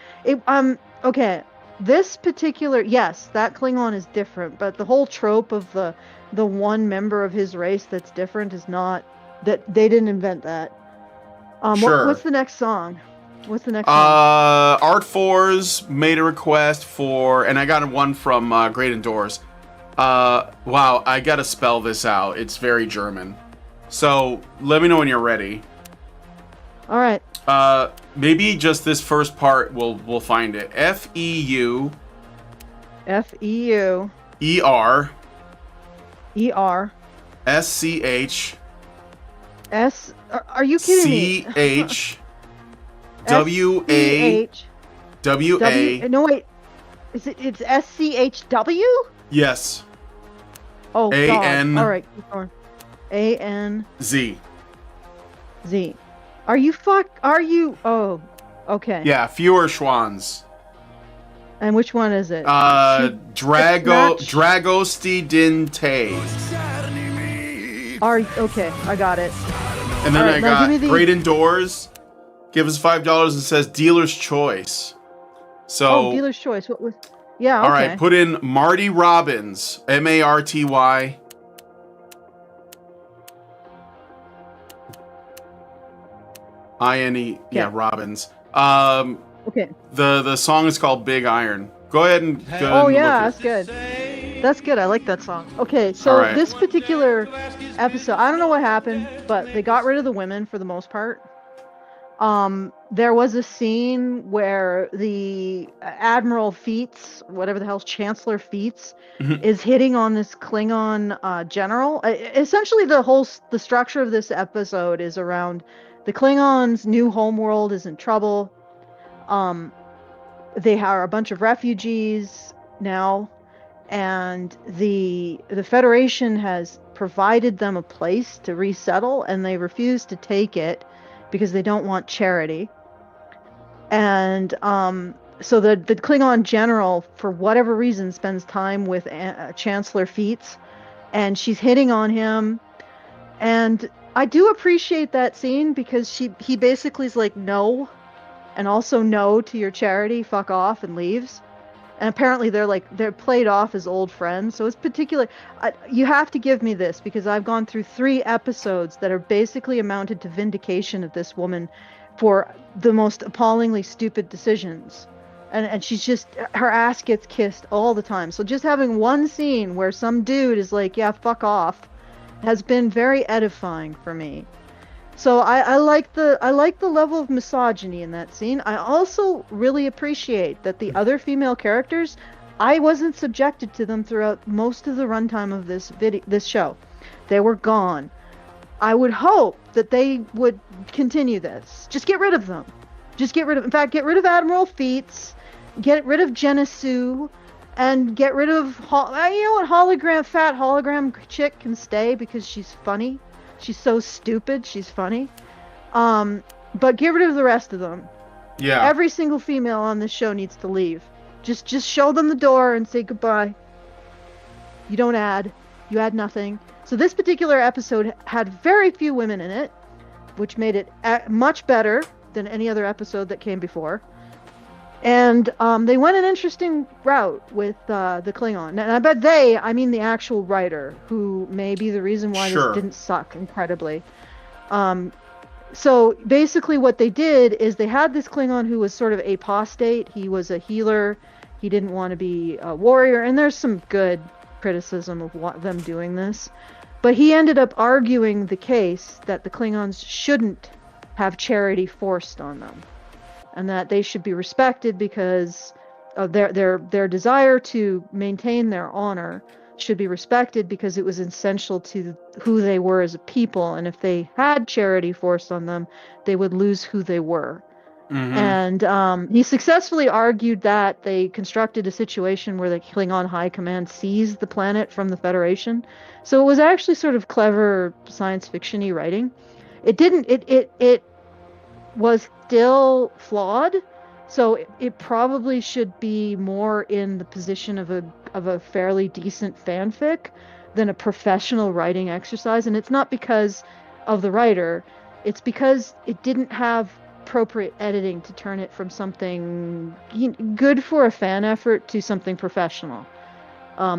Okay, this particular, yes, that Klingon is different, but the whole trope of the one member of his race that's different is not, that they didn't invent that. Sure. What's the next song? Art Fours made a request for, and I got one from Great Indoors. Wow, I gotta spell this out. It's very German. So let me know when you're ready. All right. Maybe just this first part we'll find it. FEU. FEU. ER. ER. SCH. Are you kidding me? CH. WA. WA. No, wait. It's SCHW? Yes. Oh, AN. God. All right, keep going. AN. Z. Are you? Oh, okay. Yeah, fewer Schwans. And which one is it? Dragosti Din Tay. Okay, I got it. And then right, I got give me Great Indoors. Give us $5 and says Dealer's Choice. So Dealer's Choice. What was? Yeah. Okay. All right, put in Marty Robbins. MARTY. INE. Yeah, Robbins. Okay. The song is called Big Iron. Go ahead and go. Oh yeah, that's good. That's good. I like that song. Okay, so this particular episode, I don't know what happened, but they got rid of the women for the most part. There was a scene where the Admiral Feats, whatever the hell's Chancellor Feats, is hitting on this Klingon general. Essentially, the structure of this episode is around the Klingons' new homeworld is in trouble. They are a bunch of refugees now, and the Federation has provided them a place to resettle, and they refuse to take it because they don't want charity. And so the Klingon general, for whatever reason, spends time with Chancellor Feats, and she's hitting on him. And I do appreciate that scene because he basically is like, no, and also no to your charity, fuck off, and leaves. And apparently they're played off as old friends. So it's particular. You have to give me this because I've gone through 3 episodes that are basically amounted to vindication of this woman for the most appallingly stupid decisions. And she's just, her ass gets kissed all the time. So just having one scene where some dude is like, yeah, fuck off, has been very edifying for me. So I like the level of misogyny in that scene. I also really appreciate that the other female characters, I wasn't subjected to them throughout most of the runtime of this show. They were gone. I would hope that they would continue this. Just get rid of them. In fact, get rid of Admiral Feats, get rid of Jenna Sue, and get rid of, fat hologram chick can stay because she's funny. She's so stupid, she's funny. But get rid of the rest of them. Yeah. Every single female on this show needs to leave. Just show them the door and say goodbye. You don't add. You add nothing. So this particular episode had very few women in it, which made it much better than any other episode that came before. And they went an interesting route with the Klingon. And I bet I mean the actual writer, who may be the reason why this Sure. didn't suck incredibly. So basically what they did is they had this Klingon who was sort of apostate. He was a healer. He didn't want to be a warrior. And there's some good criticism of them doing this. But he ended up arguing the case that the Klingons shouldn't have charity forced on them, and that they should be respected because of their desire to maintain their honor should be respected because it was essential to who they were as a people, and if they had charity forced on them, they would lose who they were. Mhm. And he successfully argued that they constructed a situation where the Klingon High Command seized the planet from the Federation. So it was actually sort of clever science fiction-y writing. It was still flawed, so it probably should be more in the position of a fairly decent fanfic than a professional writing exercise. And it's not because of the writer, it's because it didn't have appropriate editing to turn it from something good for a fan effort to something professional.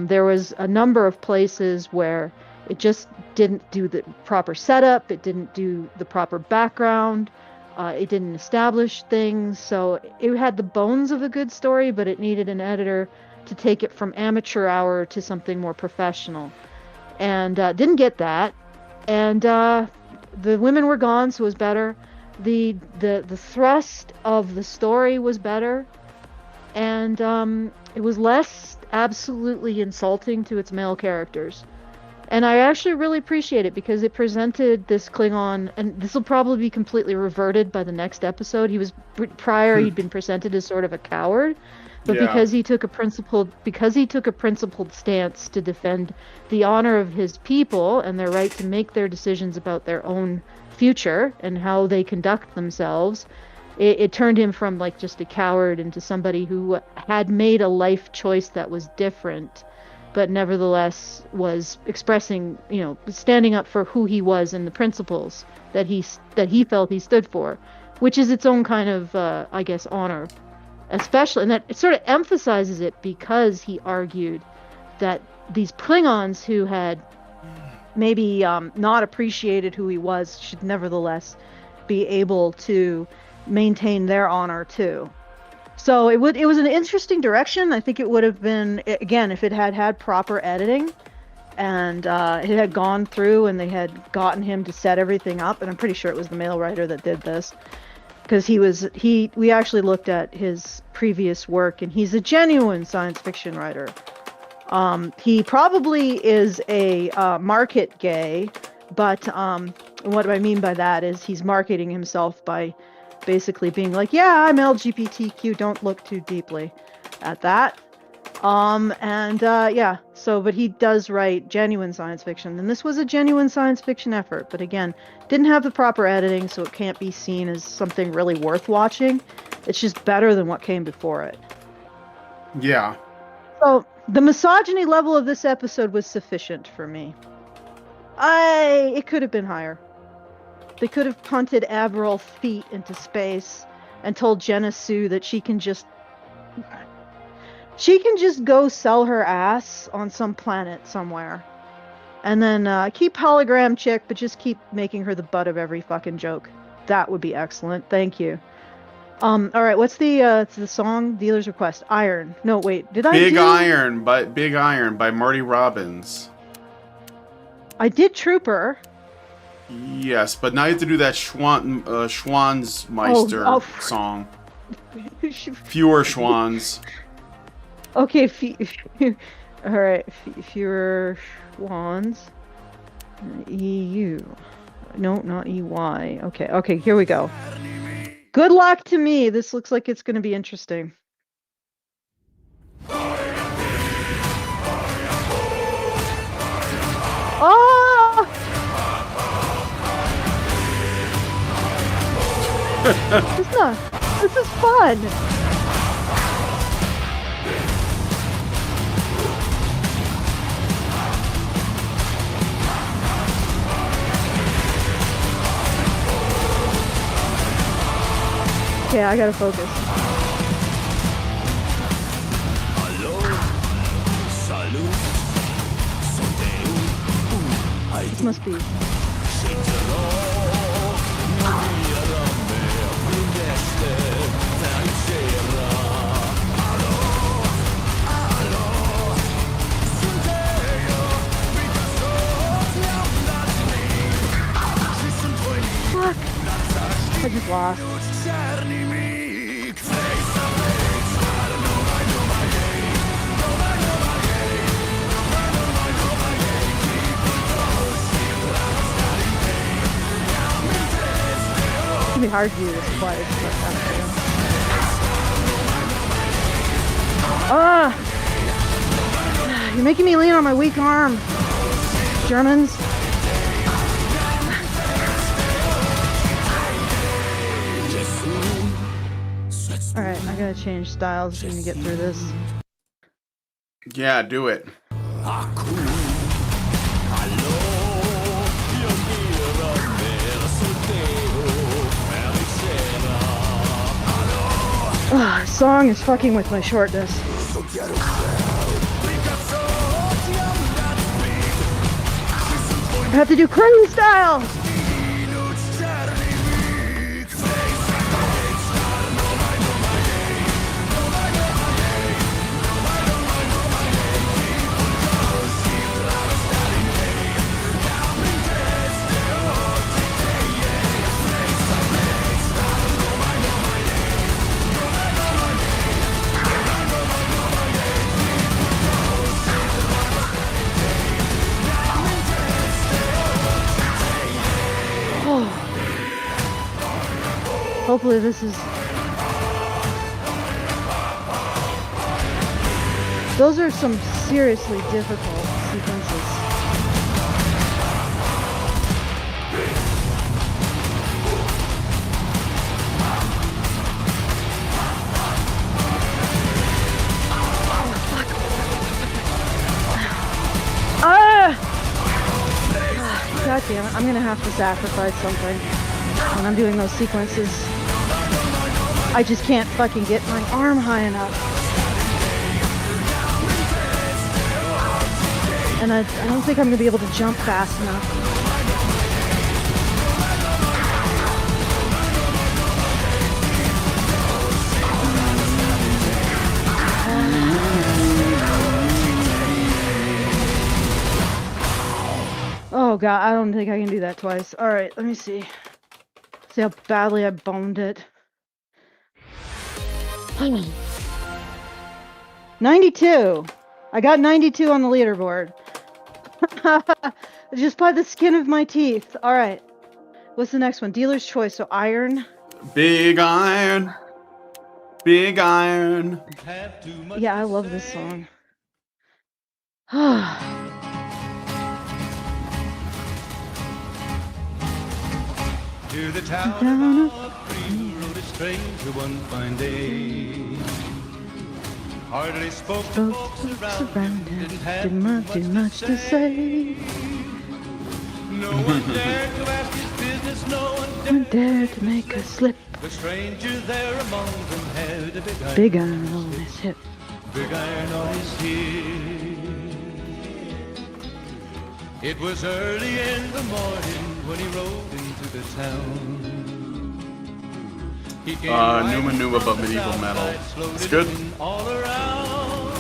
There was a number of places where it just didn't do the proper setup, it didn't do the proper background, it didn't establish things, so it had the bones of a good story, but it needed an editor to take it from amateur hour to something more professional. And didn't get that. And the women were gone, so it was better. The thrust of the story was better, and it was less absolutely insulting to its male characters. And I actually really appreciate it because it presented this Klingon, and this will probably be completely reverted by the next episode. He was he'd been presented as sort of a coward, but Yeah. because he took a principled stance to defend the honor of his people and their right to make their decisions about their own future and how they conduct themselves, it turned him from like just a coward into somebody who had made a life choice that was different, but nevertheless was expressing, standing up for who he was and the principles that he felt he stood for, which is its own kind of, I guess, honor, especially, and that it sort of emphasizes it because he argued that these Klingons who had maybe not appreciated who he was should nevertheless be able to maintain their honor too. So it was an interesting direction. I think it would have been, again, if it had proper editing and it had gone through and they had gotten him to set everything up, and I'm pretty sure it was the male writer that did this, because we actually looked at his previous work, and he's a genuine science fiction writer. He probably is a market gay, but what I mean by that is he's marketing himself by basically being like, yeah, I'm LGBTQ, don't look too deeply at that. Yeah, so, but he does write genuine science fiction, and this was a genuine science fiction effort, but again, didn't have the proper editing, so it can't be seen as something really worth watching. It's just better than what came before it. Yeah. So, the misogyny level of this episode was sufficient for me. It could have been higher. They could have punted Averil feet into space and told Jenna Sue that she can just go sell her ass on some planet somewhere. And then keep hologram chick, but just keep making her the butt of every fucking joke. That would be excellent. Thank you. All right, what's the song? Dealer's Request. Iron. No, wait. Did I Big do... Iron by Marty Robbins. I did Trooper. Yes, but now you have to do that Schwanzmeister song. Fewer Schwans. Okay, all right, fewer Schwans. EU. No, not EY. Okay, here we go. Good luck to me. This looks like it's going to be interesting. Oh! This is fun. Okay, I gotta focus. must be. Fuck! I just lost. It's gonna be hard to do this twice. Ah! You're making me lean on my weak arm, Germans. Alright, I gotta change styles to get through this. Yeah, do it. Ugh, song is fucking with my shortness. I have to do cringe style! Hopefully this is... Those are some seriously difficult sequences. God damn it, I'm gonna have to sacrifice something when I'm doing those sequences. I just can't fucking get my arm high enough. And I don't think I'm gonna be able to jump fast enough. Oh god, I don't think I can do that twice. Alright, let me see. See how badly I boned it. 92! I got 92 on the leaderboard. Just by the skin of my teeth. Alright. What's the next one? Dealer's choice. So iron. Big iron. Big iron. Yeah, I love this song. To the town of Green rode a stranger one fine day. Hardly spoke to folks around him, didn't have too much to say. No one dared to ask his business, no one dared to make a slip. The stranger there among them had a big iron on his hip. Big iron on his hip. It was early in the morning when he rode into the town. Numa Numa but medieval metal. It's good. All around.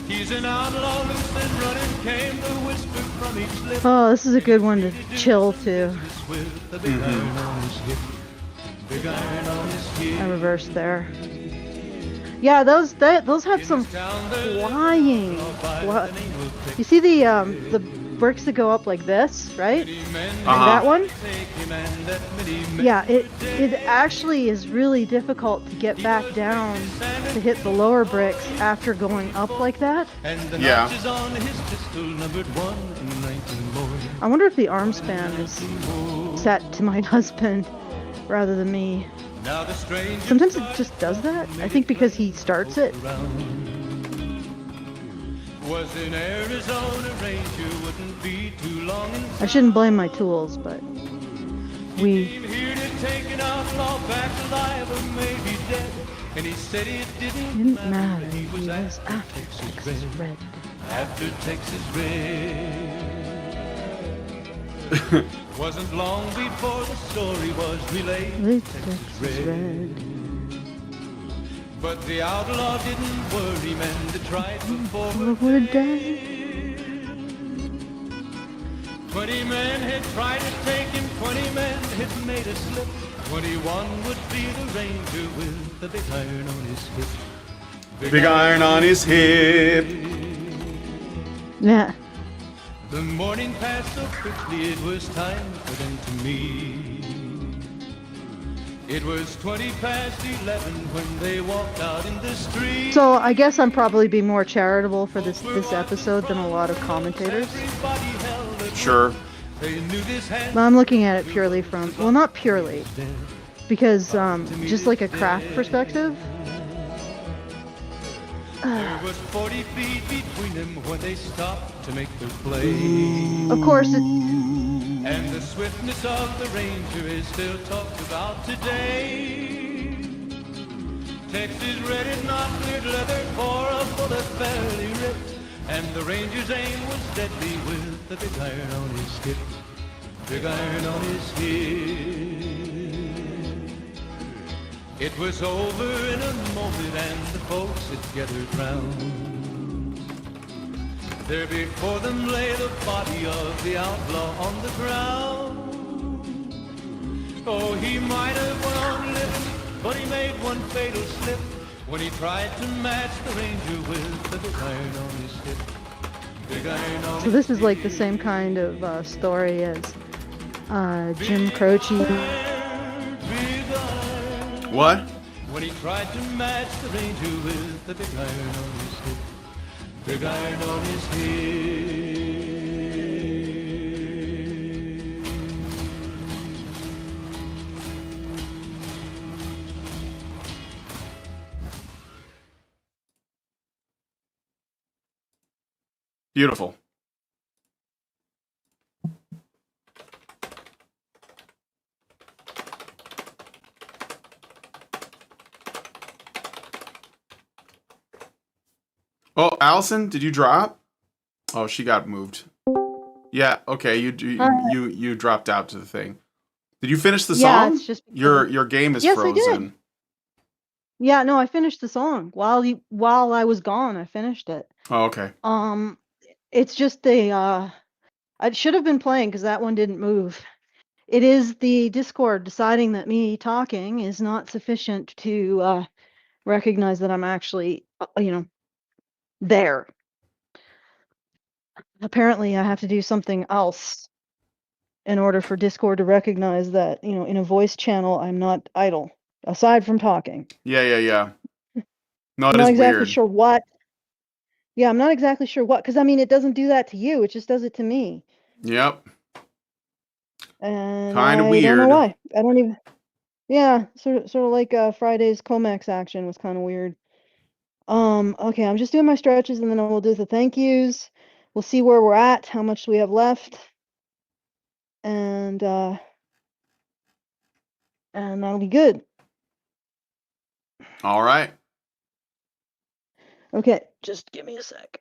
He's an outlaw loose and running, came the whisper from each lip. Oh, this is a good one to chill to. I reversed there. Yeah, those had some flying. What? You see the bricks that go up like this, right? That one? Yeah, it actually is really difficult to get back down to hit the lower bricks after going up like that. Yeah. I wonder if the arm span is set to my husband rather than me. Sometimes it just does that. I think because he starts it. I shouldn't blame my tools, but we didn't matter. He was after Texas Red. After Texas Red. Wasn't long before the story was relayed. Latex is red. But the outlaw didn't worry, men that tried before We're dead. 20 men had tried to take him, 20 men had made a slip. 21 would be the ranger with the big iron on his hip. Big iron on his hip. Yeah. The morning passed so quickly, it was time for them to meet. It was 20 past 11 when they walked out in the street. So I guess I'm probably be more charitable for this episode than a lot of commentators. Sure. But I'm looking at it purely from, well, not purely, because just like a craft perspective. There was 40 feet between them when they stopped to make their play. Of course, And the swiftness of the ranger is still talked about today. Texas red is not cleared leather for a bullet fairly ripped. And the ranger's aim was deadly with the big iron on his hip. Big iron on his hip. It was over in a moment and the folks had gathered round. There before them lay the body of the outlaw on the ground. Oh, he might have went on living, but he made one fatal slip when he tried to match the ranger with the big iron on his hip. Big iron on so this is like the same kind of story as Jim Croce. What? When he tried to match the ranger with the big iron on his hip. Big iron on his hip. Beautiful. Oh, Allison, did you drop? Oh, she got moved. Yeah, okay, you dropped out to the thing. Did you finish the Yeah, song? it's just Your game is Yes, I frozen. did. Yeah, no, I finished the song while I was gone. I finished it. Oh, okay. It's just I should have been playing because that one didn't move. It is the Discord deciding that me talking is not sufficient to recognize that I'm actually, there. Apparently, I have to do something else in order for Discord to recognize that, in a voice channel, I'm not idle, aside from talking. Yeah. No, I'm it not is exactly weird. sure what. Yeah, I'm not exactly sure what, because it doesn't do that to you. It just does it to me. Yep. And Kinda I don't know weird. why. I don't even. Yeah, sort of like Friday's Comex action was kind of weird. Okay, I'm just doing my stretches and then we'll do the thank yous. We'll see where we're at, how much we have left. And that'll be good. All right. Okay, just give me a sec.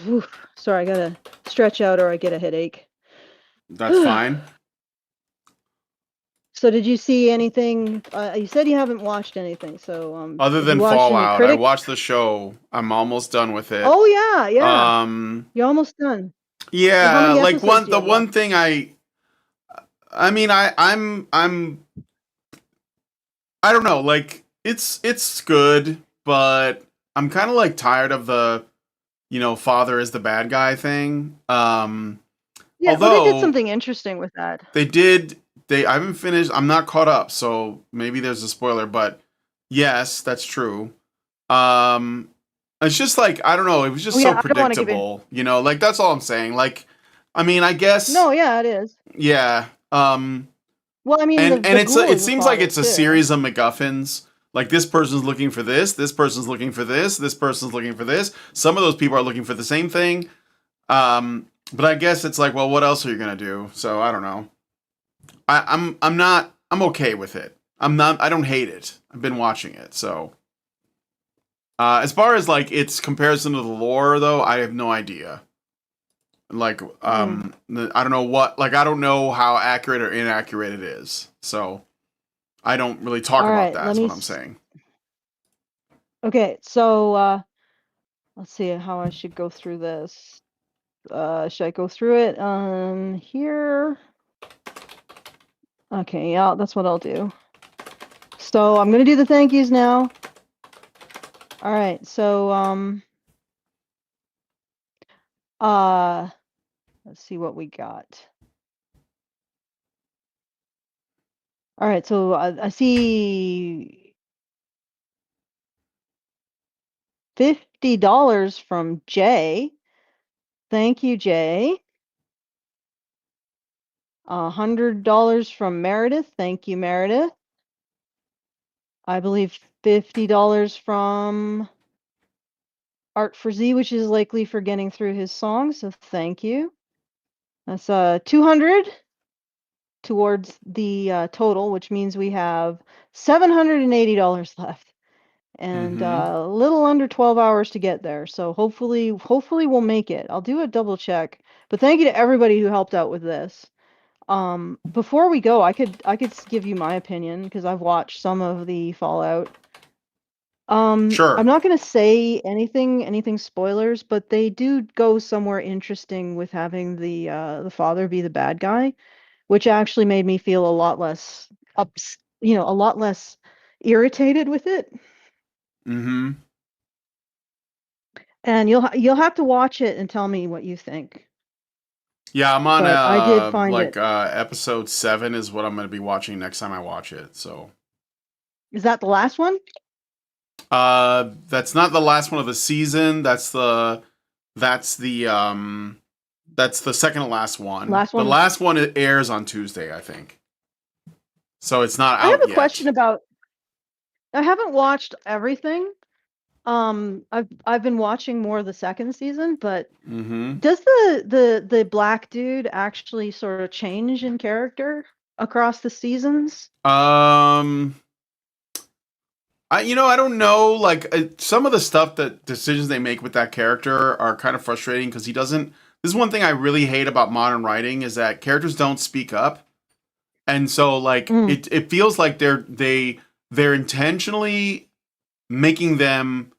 Oof, sorry, I gotta stretch out or I get a headache. That's fine. So did you see anything? You said you haven't watched anything, so Other did than you watch any Fallout, I Critic? watched the show. I'm almost done with it. Oh yeah. Um You're almost done. yeah, How many like episodes do you have one left? thing I don't know, like it's good, but I'm kind of like tired of the father is the bad guy thing. Yeah, well, they although did something interesting with that. I haven't finished. I'm not caught up, so maybe there's a spoiler, but yes, that's true. It's just like I don't know, it was just Oh, so yeah, I don't wanna give predictable, like that's all I'm saying. Like I guess No, yeah, it is. yeah. Well, And the it ghoul is the seems like father, it's a too. series of MacGuffins. Like this person's looking for this person's looking for this person's looking for this. Some of those people are looking for the same thing. But I guess it's like, well, what else are you gonna do? So I don't know. I'm okay with it. I don't hate it. I've been watching it, so as far as like its comparison to the lore though, I have no idea. Like, I don't know what, like, I don't know how accurate or inaccurate it is. So I don't really talk All about right, that, let is me what I'm saying. Okay, so let's see how I should go through this. Should I go through it here? Okay, yeah, that's what I'll do. So I'm gonna do the thank yous now. All right, so let's see what we got. All right, so I see $50 from Jay. Thank you, Jay. $100 from Meredith. Thank you, Meredith. I believe $50 from Art for Z, which is likely for getting through his song, so thank you. That's 200 towards the total, which means we have $780 left. And a little under 12 hours to get there. So hopefully we'll make it. I'll do a double check. But thank you to everybody who helped out with this. Before we go, I could give you my opinion because I've watched some of the Fallout. Sure. I'm not going to say anything spoilers, but they do go somewhere interesting with having the father be the bad guy, which actually made me feel a lot less a lot less irritated with it. Mm-hmm. And you'll have to watch it and tell me what you think. Yeah, I'm on But I did find it. episode 7 is what I'm going to be watching next time I watch it. So Is that the last one? that's not the last one of the season. That's the second to last one. Last one. The last one it airs on Tuesday, I think. So it's not out I have a yet. question about. I haven't watched everything. I've been watching more of the second season, but does the black dude actually sort of change in character across the seasons? I don't know. Like some of the stuff that decisions they make with that character are kind of frustrating because he doesn't. This is one thing I really hate about modern writing is that characters don't speak up, and so like it feels like they're intentionally making them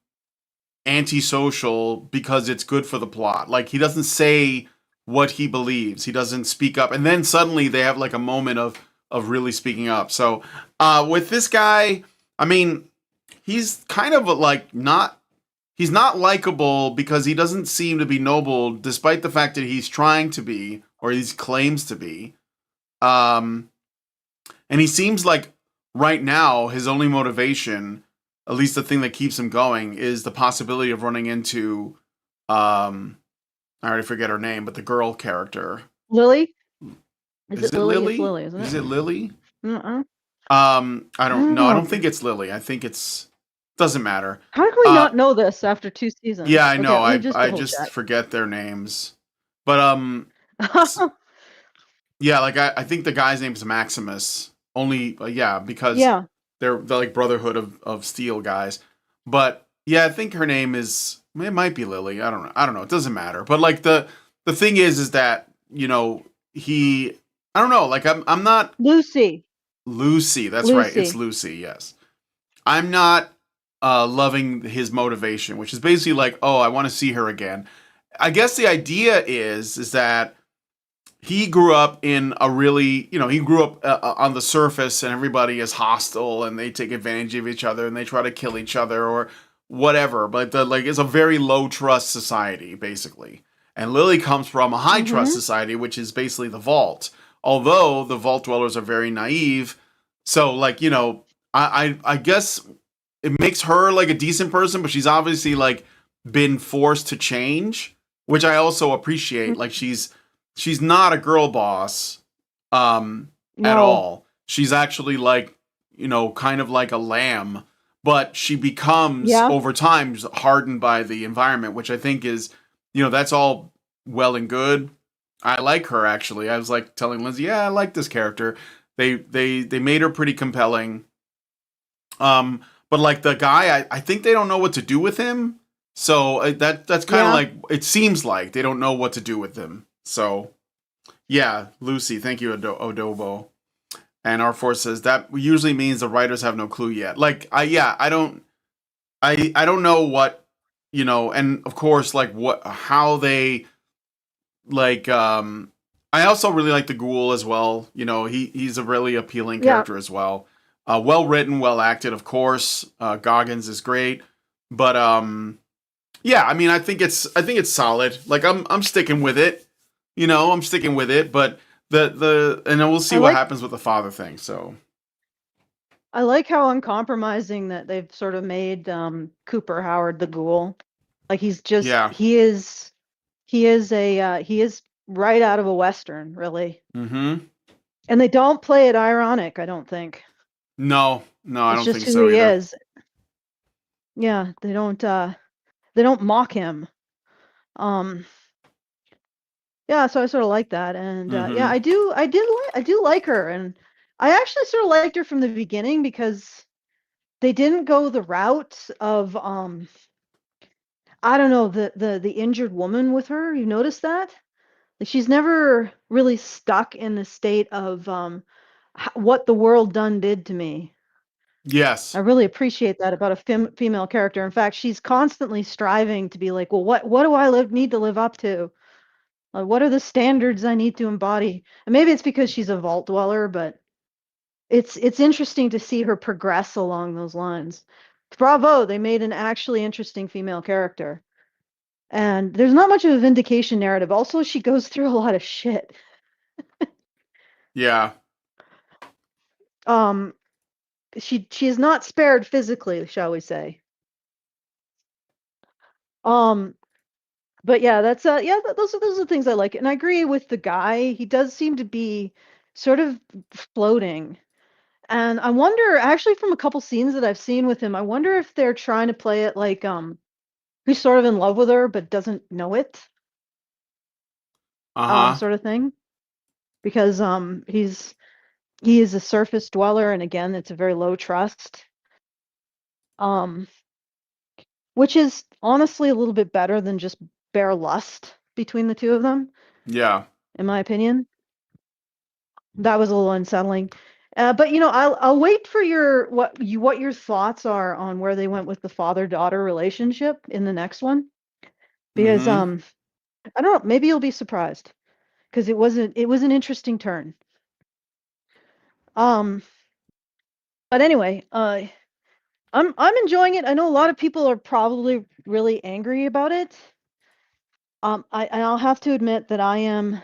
antisocial because it's good for the plot. Like he doesn't say what he believes. He doesn't speak up, and then suddenly they have like a moment of really speaking up. So with this guy, I mean, he's kind of like he's not likable because he doesn't seem to be noble, despite the fact that he's trying to be or he claims to be. And he seems like right now his only motivation, at least the thing that keeps him going, is the possibility of running into I already forget her name, but the girl character. Lily? Is it Lily? It's Lily, isn't it? Is it Lily? Uh-uh. I don't know. I don't think it's Lily. I think it's doesn't matter. How can we not know this after 2 seasons? Yeah, I know. Okay, I just forget their names. But yeah, like I think the guy's name is Maximus. Only because they're like Brotherhood of Steel guys. But yeah, I think her name is, it might be Lily. I don't know. It doesn't matter. But like the thing is that, I don't know, like I'm not Lucy. That's right. It's Lucy, yes. I'm not loving his motivation, which is basically like, oh, I want to see her again. I guess the idea is that he grew up in a really, he grew up on the surface and everybody is hostile and they take advantage of each other and they try to kill each other or whatever. But it's a very low trust society, basically. And Lily comes from a high trust society, which is basically the Vault. Although the Vault dwellers are very naive. So like, I guess it makes her like a decent person, but she's obviously like been forced to change, which I also appreciate. Like she's not a girl boss at all. She's actually like, kind of like a lamb, but she becomes over time hardened by the environment, which I think is, that's all well and good. I like her actually. I was like telling Lindsay, yeah, I like this character. They made her pretty compelling. But like the guy, I think they don't know what to do with him So that's kind of Yeah. like, it seems like they don't know what to do with them. So yeah, Lucy, thank you, Adobo. And R4 says that usually means the writers have no clue yet. Like I don't know what, and of course like how they like I also really like the Ghoul as well. He's a really appealing Yeah. character as well. Well written, well acted, of course. Goggins is great. But yeah, I mean I think it's solid. Like I'm sticking with it. I'm sticking with it, but and then we'll see what happens with the father thing. So I like how uncompromising that they've sort of made Cooper Howard the Ghoul. Like he's just yeah. he is right out of a Western, really. Mm-hmm. And they don't play it ironic, I don't think. No, I It's don't just think who so he either. is. Yeah, they don't mock him. Yeah, so I sort of like that, and yeah, Mm-hmm. I do like her, and I actually sort of liked her from the beginning because they didn't go the route of I don't know, the injured woman with her. You notice that? Like she's never really stuck in the state of what the world done did to me. I Yes. really appreciate that about a female character. In fact, she's constantly striving to be like, well, what do I need to live up to? Like, what are the standards I need to embody? And maybe it's because she's a vault dweller, but it's interesting to see her progress along those lines. Bravo, they made an actually interesting female character. And there's not much of a vindication narrative. Also, she goes through a lot of shit. Yeah. She is not spared physically, shall we say. But yeah, that's those are the things I like. And I agree with the guy. He does seem to be sort of floating. And I wonder, actually, from a couple scenes that I've seen with him, I wonder if they're trying to play it like he's sort of in love with her but doesn't know it, Uh-huh. sort of thing. Because he is a surface dweller, and again, it's a very low trust. Um, which is honestly a little bit better than just bare lust between the two of them, Yeah. in my opinion. That was a little unsettling. But I'll wait for what your thoughts are on where they went with the father-daughter relationship in the next one, because Mm-hmm. I don't know, maybe you'll be surprised because it was an interesting turn. Um, but anyway, I'm enjoying it. I know a lot of people are probably really angry about it. I'll have to admit that I am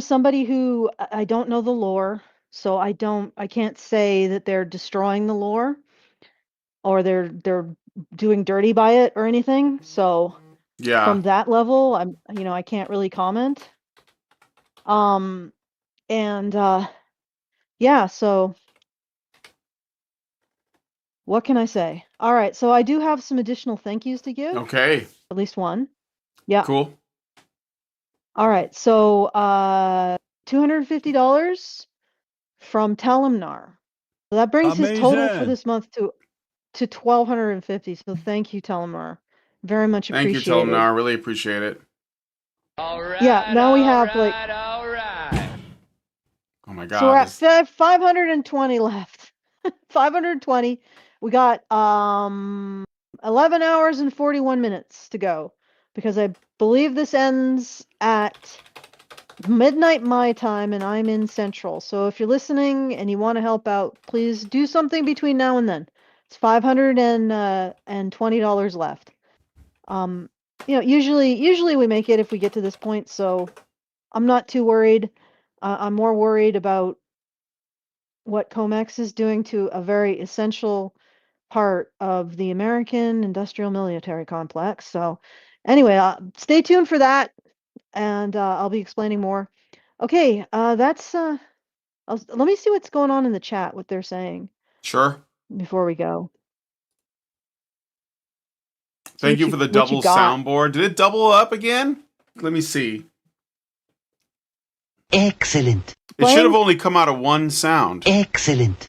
somebody who I don't know the lore, so I can't say that they're destroying the lore or they're doing dirty by it or anything. So Yeah. from that level, I can't really comment. And yeah, so what can I say? All right, so I do have some additional thank yous to give, Okay. at least one. Yeah. Cool. All right, so $250 from Telemnar. So that brings his total for Amazing. this month to 1,250. So thank you, Telemnar. Very much Thank you, appreciated. Telemnar. Really appreciate it. Yeah, now we have like Oh my so we're God. at 520 left. 520. We got 11 hours and 41 minutes to go because I believe this ends at midnight my time and I'm in Central. So if you're listening and you want to help out, please do something between now and then. It's $520 left. Usually we make it if we get to this point, so I'm not too worried. I'm more worried about what COMEX is doing to a very essential part of the American industrial military complex. So anyway, stay tuned for that, and I'll be explaining more. Okay, that's let me see what's going on in the chat, what they're saying Sure. before we go. See Thank you for the what you double got. soundboard. Did it double up again? Let me see. Excellent. It should have Playing? only come out of one sound. Excellent.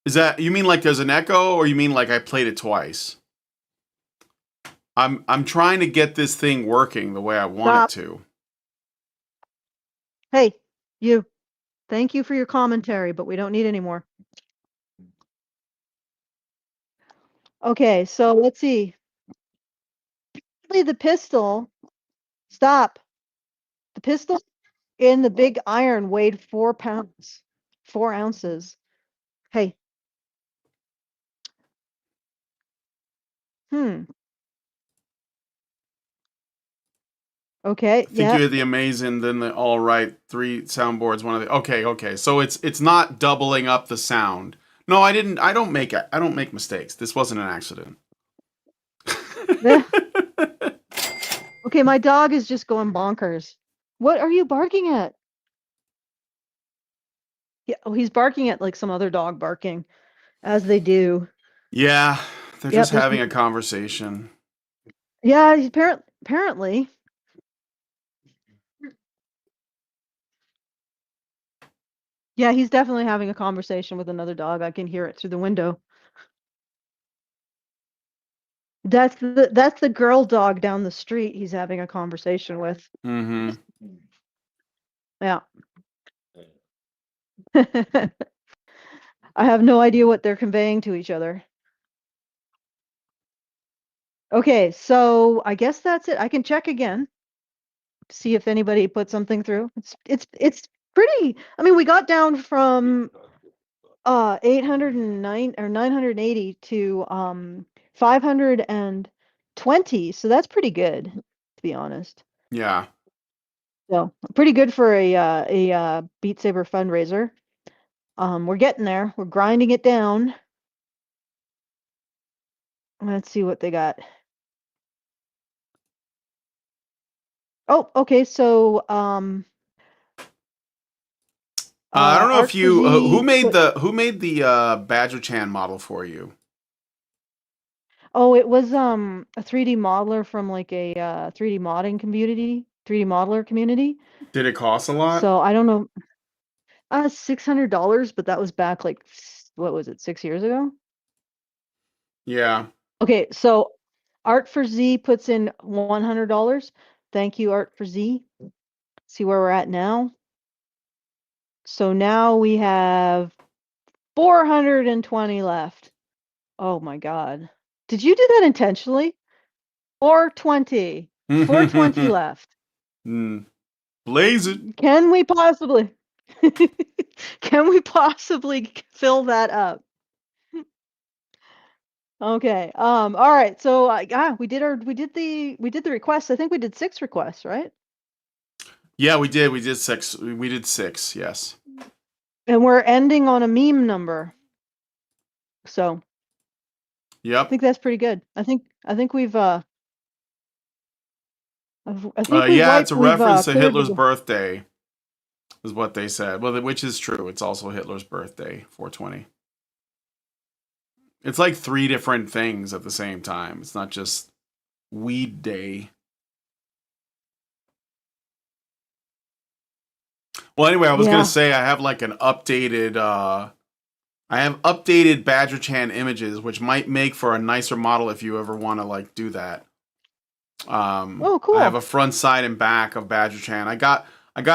Is that, you mean like there's an echo, or you mean like I played it twice? I'm trying to get this thing working the way I want Stop. it to. Hey, you. Thank you for your commentary, but we don't need any more. Okay, so let's see. The pistol. Stop. The pistol in the big iron weighed 4 pounds, 4 ounces. Hey. Okay. I think you had the amazing, then the all right, 3 soundboards, one of the okay. So it's not doubling up the sound. No, I don't make mistakes. This wasn't an accident. Yeah. Okay, my dog is just going bonkers. What are you barking at? Yeah, oh, he's barking at like some other dog barking, as they do. Yeah, they're Yep, just there's having a conversation. Yeah, apparently. Yeah, he's definitely having a conversation with another dog. I can hear it through the window. That's the girl dog down the street he's having a conversation with. Mm-hmm. Yeah. I have no idea what they're conveying to each other. Okay, so I guess that's it. I can check again to see if anybody put something through. It's pretty. I mean, we got down from 809 or 980 to 520, so that's pretty good, to be honest. Yeah. So pretty good for a Beatsaber fundraiser. We're getting there. We're grinding it down. Let's see what they got. Oh, okay. So I don't know Art if you Frizzy who made the Badger Chan model for you. Oh, it was a 3D modeler from like a 3D modding community, 3D modeler community. Did it cost a lot? So I don't know. $600, but that was back like what was it, 6 years ago? Yeah. Okay, so Art for Z puts in $100. Thank you, Art for Z. See where we're at now. So now we have 420 left. Oh my God. Did you do that intentionally? 420. 420 left. Blaze it. Can we possibly fill that up? Okay. All right. So we did the requests. I think we did 6 requests, right? Yeah, we did. We did 6. We did 6. Yes. And we're ending on a meme number. So Yep. I think that's pretty good. I think we've I think yeah, it's a reference to cleared Hitler's birthday, is what they said. Well, which is true. It's also Hitler's birthday, 420. It's like 3 different things at the same time. It's not just Weed Day. Well, anyway, I was gonna say I have like an updated. I have updated Badger Chan images, which might make for a nicer model if you ever want to like do that. Oh, cool. I have a front, side, and back of Badger Chan. I got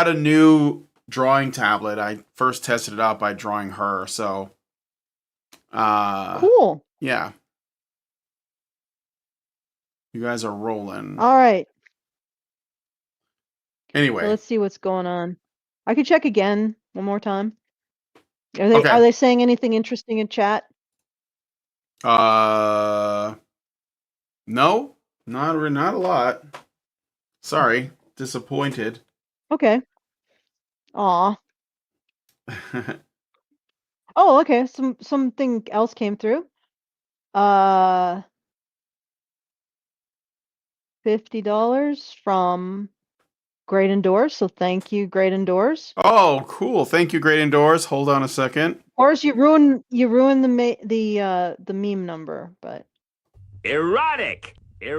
a new drawing tablet. I first tested it out by drawing her. So, cool. Yeah. You guys are rolling. All right. Anyway, so let's see what's going on. I could check again one more time. Are they saying anything interesting in chat? No, not a lot. Sorry, disappointed. Okay. Aw. Oh, okay. Something else came through. $50 from Great Indoors. So thank you, Great Indoors. Oh, cool. Thank you, Great Indoors. Hold on a second. Of course, you ruined the meme number, but erotic. It's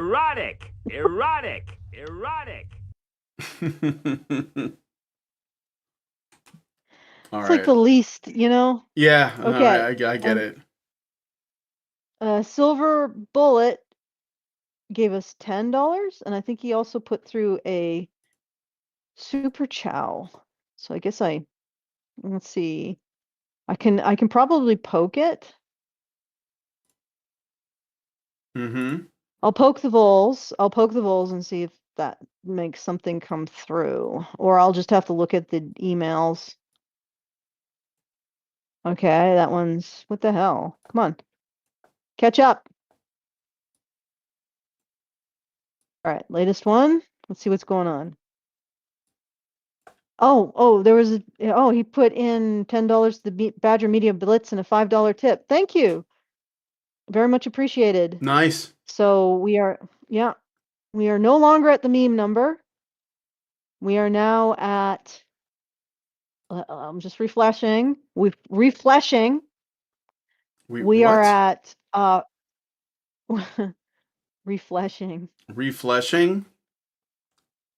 like the least, you know? Yeah, Okay. I get it. Silver Bullet gave us $10, and I think he also put through a Super Chow. So I guess let's see. I can probably poke it. Mm-hmm. I'll poke the voles. I'll poke the voles and see if that makes something come through. Or I'll just have to look at the emails. Okay, that one's what the hell? Come on. Catch up. All right, latest one. Let's see what's going on. Oh, there was he put in $10 to the Badger Media Blitz and a $5 tip. Thank you. Very much appreciated. Nice. So we are no longer at the meme number. We are now at I'm just refreshing. We are What? at refreshing. Refleshing?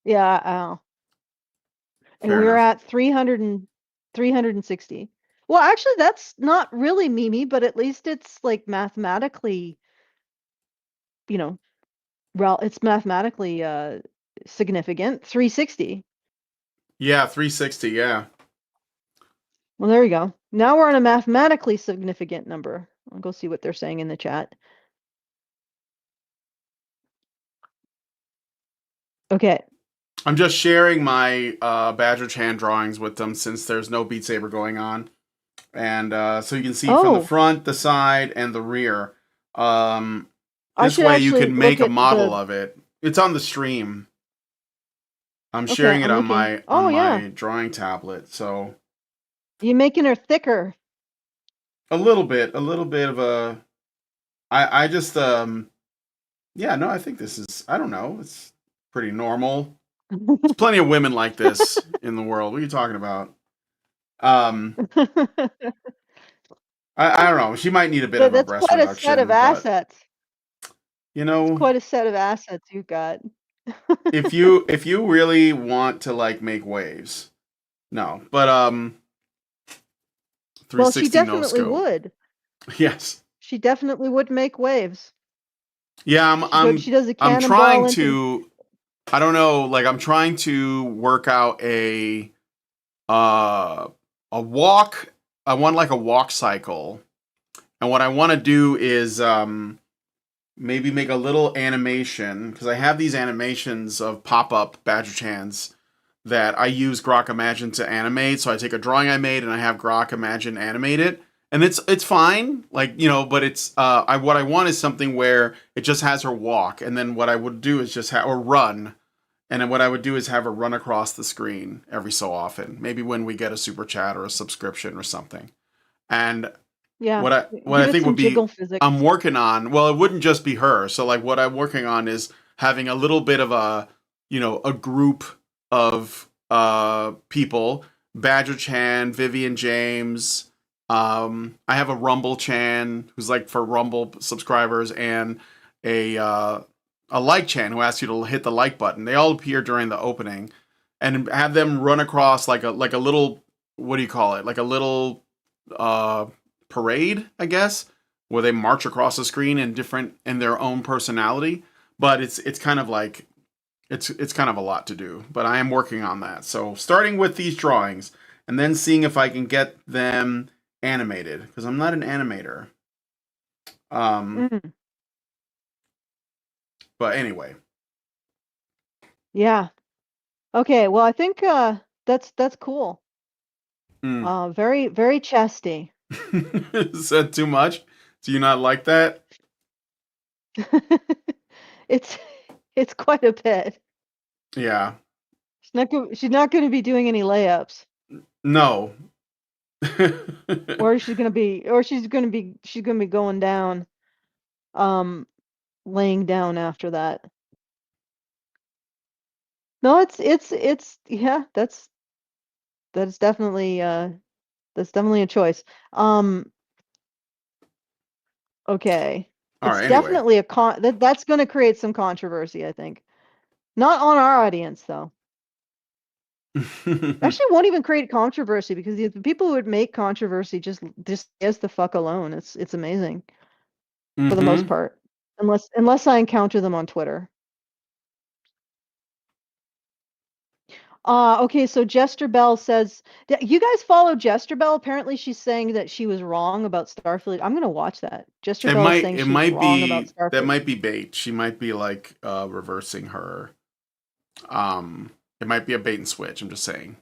Yeah, and Fair we're enough. at 360. Well, actually that's not really memey, but at least it's like mathematically, it's mathematically significant. 360. Yeah, 360, yeah. Well, there you go. Now we're on a mathematically significant number. I'll go see what they're saying in the chat. Okay. I'm just sharing my Badger Chan drawings with them since there's no Beatsaber going on. And so you can see from the front, the side, and the rear. This way you can make a model of it. It's on the stream. I'm sharing it on my drawing tablet, so you're making her thicker. a little bit of a. I just yeah, no, I think this is, I don't know, it's pretty normal. There's plenty of women like this in the world. What are you talking about? I don't know. She might need a bit of a breast reduction. That's quite a set of assets. You know, it's quite a set of assets you've got. if you really want to like make waves, no, but 360 well, she definitely no scope. would. Yes, she definitely would make waves. Yeah, she does a I'm trying to. I don't know. Like I'm trying to work out a walk. I want like a walk cycle, and what I want to do is maybe make a little animation, because I have these animations of pop-up Badger Chans that I use Grok Imagine to animate. So I take a drawing I made and I have Grok Imagine animate it, and it's fine, like, you know, but it's what I want is something where it just has her walk, and then what I would do is just or run, and then what I would do is have her run across the screen every so often, maybe when we get a super chat or a subscription or something. And yeah, what I think would be, I'm working on, well, it wouldn't just be her. So like what I'm working on is having a little bit of a, you know, a group of people, Badger Chan, Vivian James, I have a Rumble Chan who's like for Rumble subscribers, and a like Chan who asks you to hit the like button. They all appear during the opening, and have them run across like a little, what do you call it? Like a little parade, I guess, where they march across the screen in their own personality. But it's kind of like it's kind of a lot to do, but I am working on that. So starting with these drawings and then seeing if I can get them animated, because I'm not an animator. But anyway. Yeah. Okay, well, I think that's cool. Very, very chesty. Is that too much? Do you not like that? It's quite a bit. Yeah. She's not going to be doing any layups. No. or she's going to be going down, laying down after that. No, it's yeah, that's definitely a choice. Okay. All It's right, definitely that's going to create some controversy, I think. Not on our audience, though. Actually, won't even create controversy, because the people who would make controversy just as the fuck alone. It's amazing for the most part. unless I encounter them on Twitter. Okay, so Jester Bell says, you guys follow Jester Bell? Apparently she's saying that she was wrong about Starfleet. I'm gonna watch that. Jester Bell is saying It she was might wrong about be Starfleet. that might be bait. She might be like reversing her. It might be a bait and switch. I'm just saying.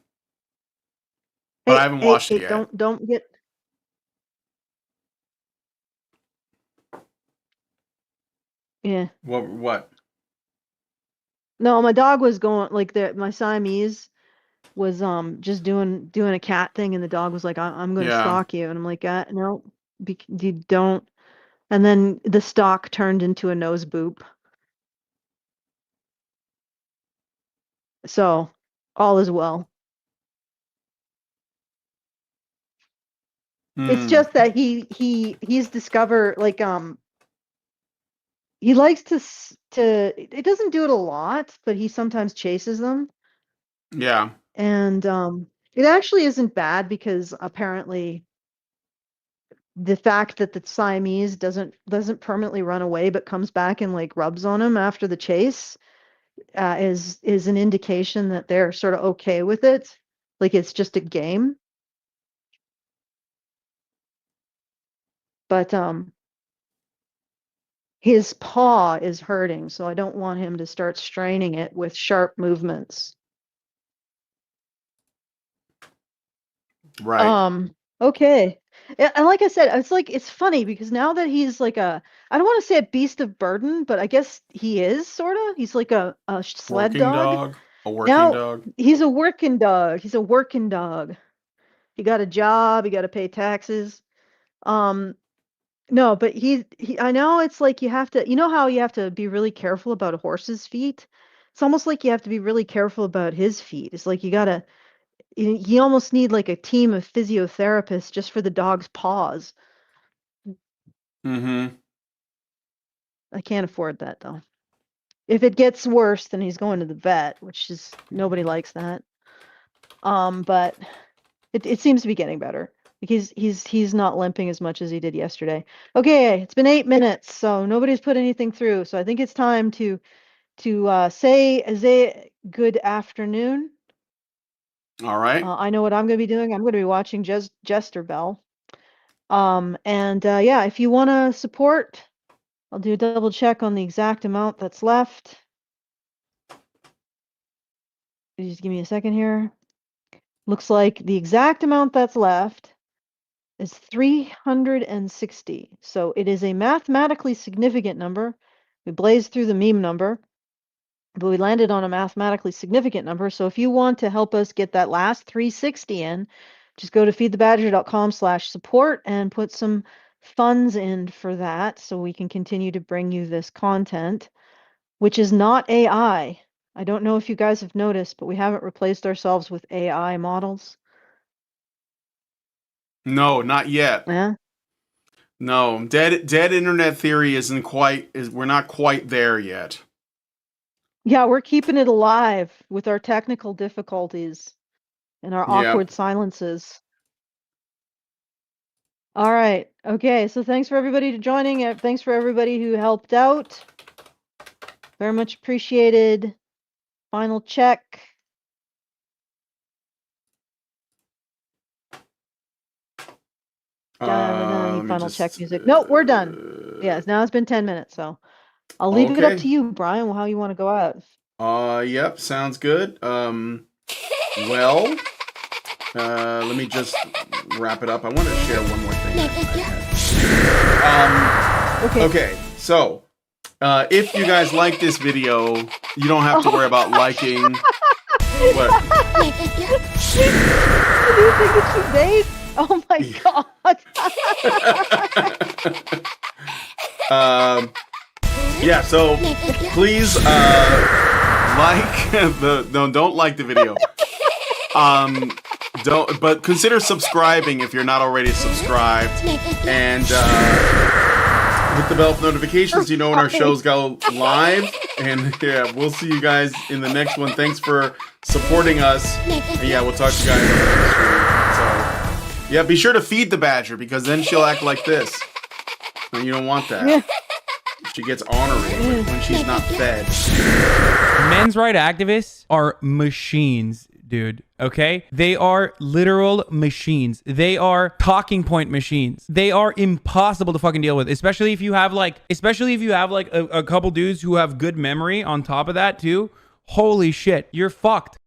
But I haven't watched it yet. Don't get. Yeah. What? No, my dog was going like my Siamese was just doing a cat thing, and the dog was like, I'm going to Yeah. stalk you, and I'm like, no, you don't. And then the stalk turned into a nose boop. So all is well. It's just that he's discovered like he likes to it doesn't do it a lot, but he sometimes chases them. Yeah. And it actually isn't bad because apparently the fact that the Siamese doesn't permanently run away but comes back and like rubs on him after the chase is an indication that they're sort of okay with it. Like it's just a game. But his paw is hurting, so I don't want him to start straining it with sharp movements. Right. Okay. And like I said, it's funny because now that he's like I don't want to say a beast of burden, but I guess he is sort of. He's like a sled dog. A working Now dog. he's a working dog. He's a working dog. He got a job, he got to pay taxes. No, but he I know it's like you have to, you know how you have to be really careful about a horse's feet? It's almost like you have to be really careful about his feet. It's like you almost need like a team of physiotherapists just for the dog's paws. Mm-hmm. I can't afford that though. If it gets worse, then he's going to the vet, which is nobody likes that. But it seems to be getting better. He's not limping as much as he did yesterday. Okay, it's been 8 minutes, so nobody's put anything through. So I think it's time to say good afternoon. All right. I know what I'm going to be doing. I'm going to be watching Jester Bell. Yeah, if you want to support, I'll do a double check on the exact amount that's left. Just give me a second here. Looks like the exact amount that's left is 360. So it is a mathematically significant number. We blazed through the meme number, but we landed on a mathematically significant number. So if you want to help us get that last 360 in, just go to feedthebadger.com/support and put some funds in for that so we can continue to bring you this content, which is not AI. I don't know if you guys have noticed, but we haven't replaced ourselves with AI models. No, not yet. Yeah. No, dead internet theory we're not quite there yet. Yeah, we're keeping it alive with our technical difficulties and our awkward silences. All right. Okay, so thanks for everybody to joining. Thanks for everybody who helped out. Very much appreciated. Final check. Final check music. No, we're done. Yes, now it's been 10 minutes, so I'll leave it up to you, Brian, how you want to go out. Yep, sounds good. Well, let me just wrap it up. I want to share one more thing. Okay, so if you guys like this video, you don't have to worry about liking. What? Do you think it's you, babe? Oh my god. Yeah, so please don't like the video. But consider subscribing if you're not already subscribed, and hit the bell for notifications. You know when our shows go live. And yeah, we'll see you guys in the next one. Thanks for supporting us. And yeah, we'll talk to you guys on the next stream. So yeah, be sure to feed the badger because then she'll act like this, and you don't want that. Yeah. She gets ornery when she's not fed. Men's right activists are machines, dude. Okay? They are literal machines. They are talking point machines. They are impossible to fucking deal with, especially if you have like a couple dudes who have good memory on top of that too. Holy shit, you're fucked.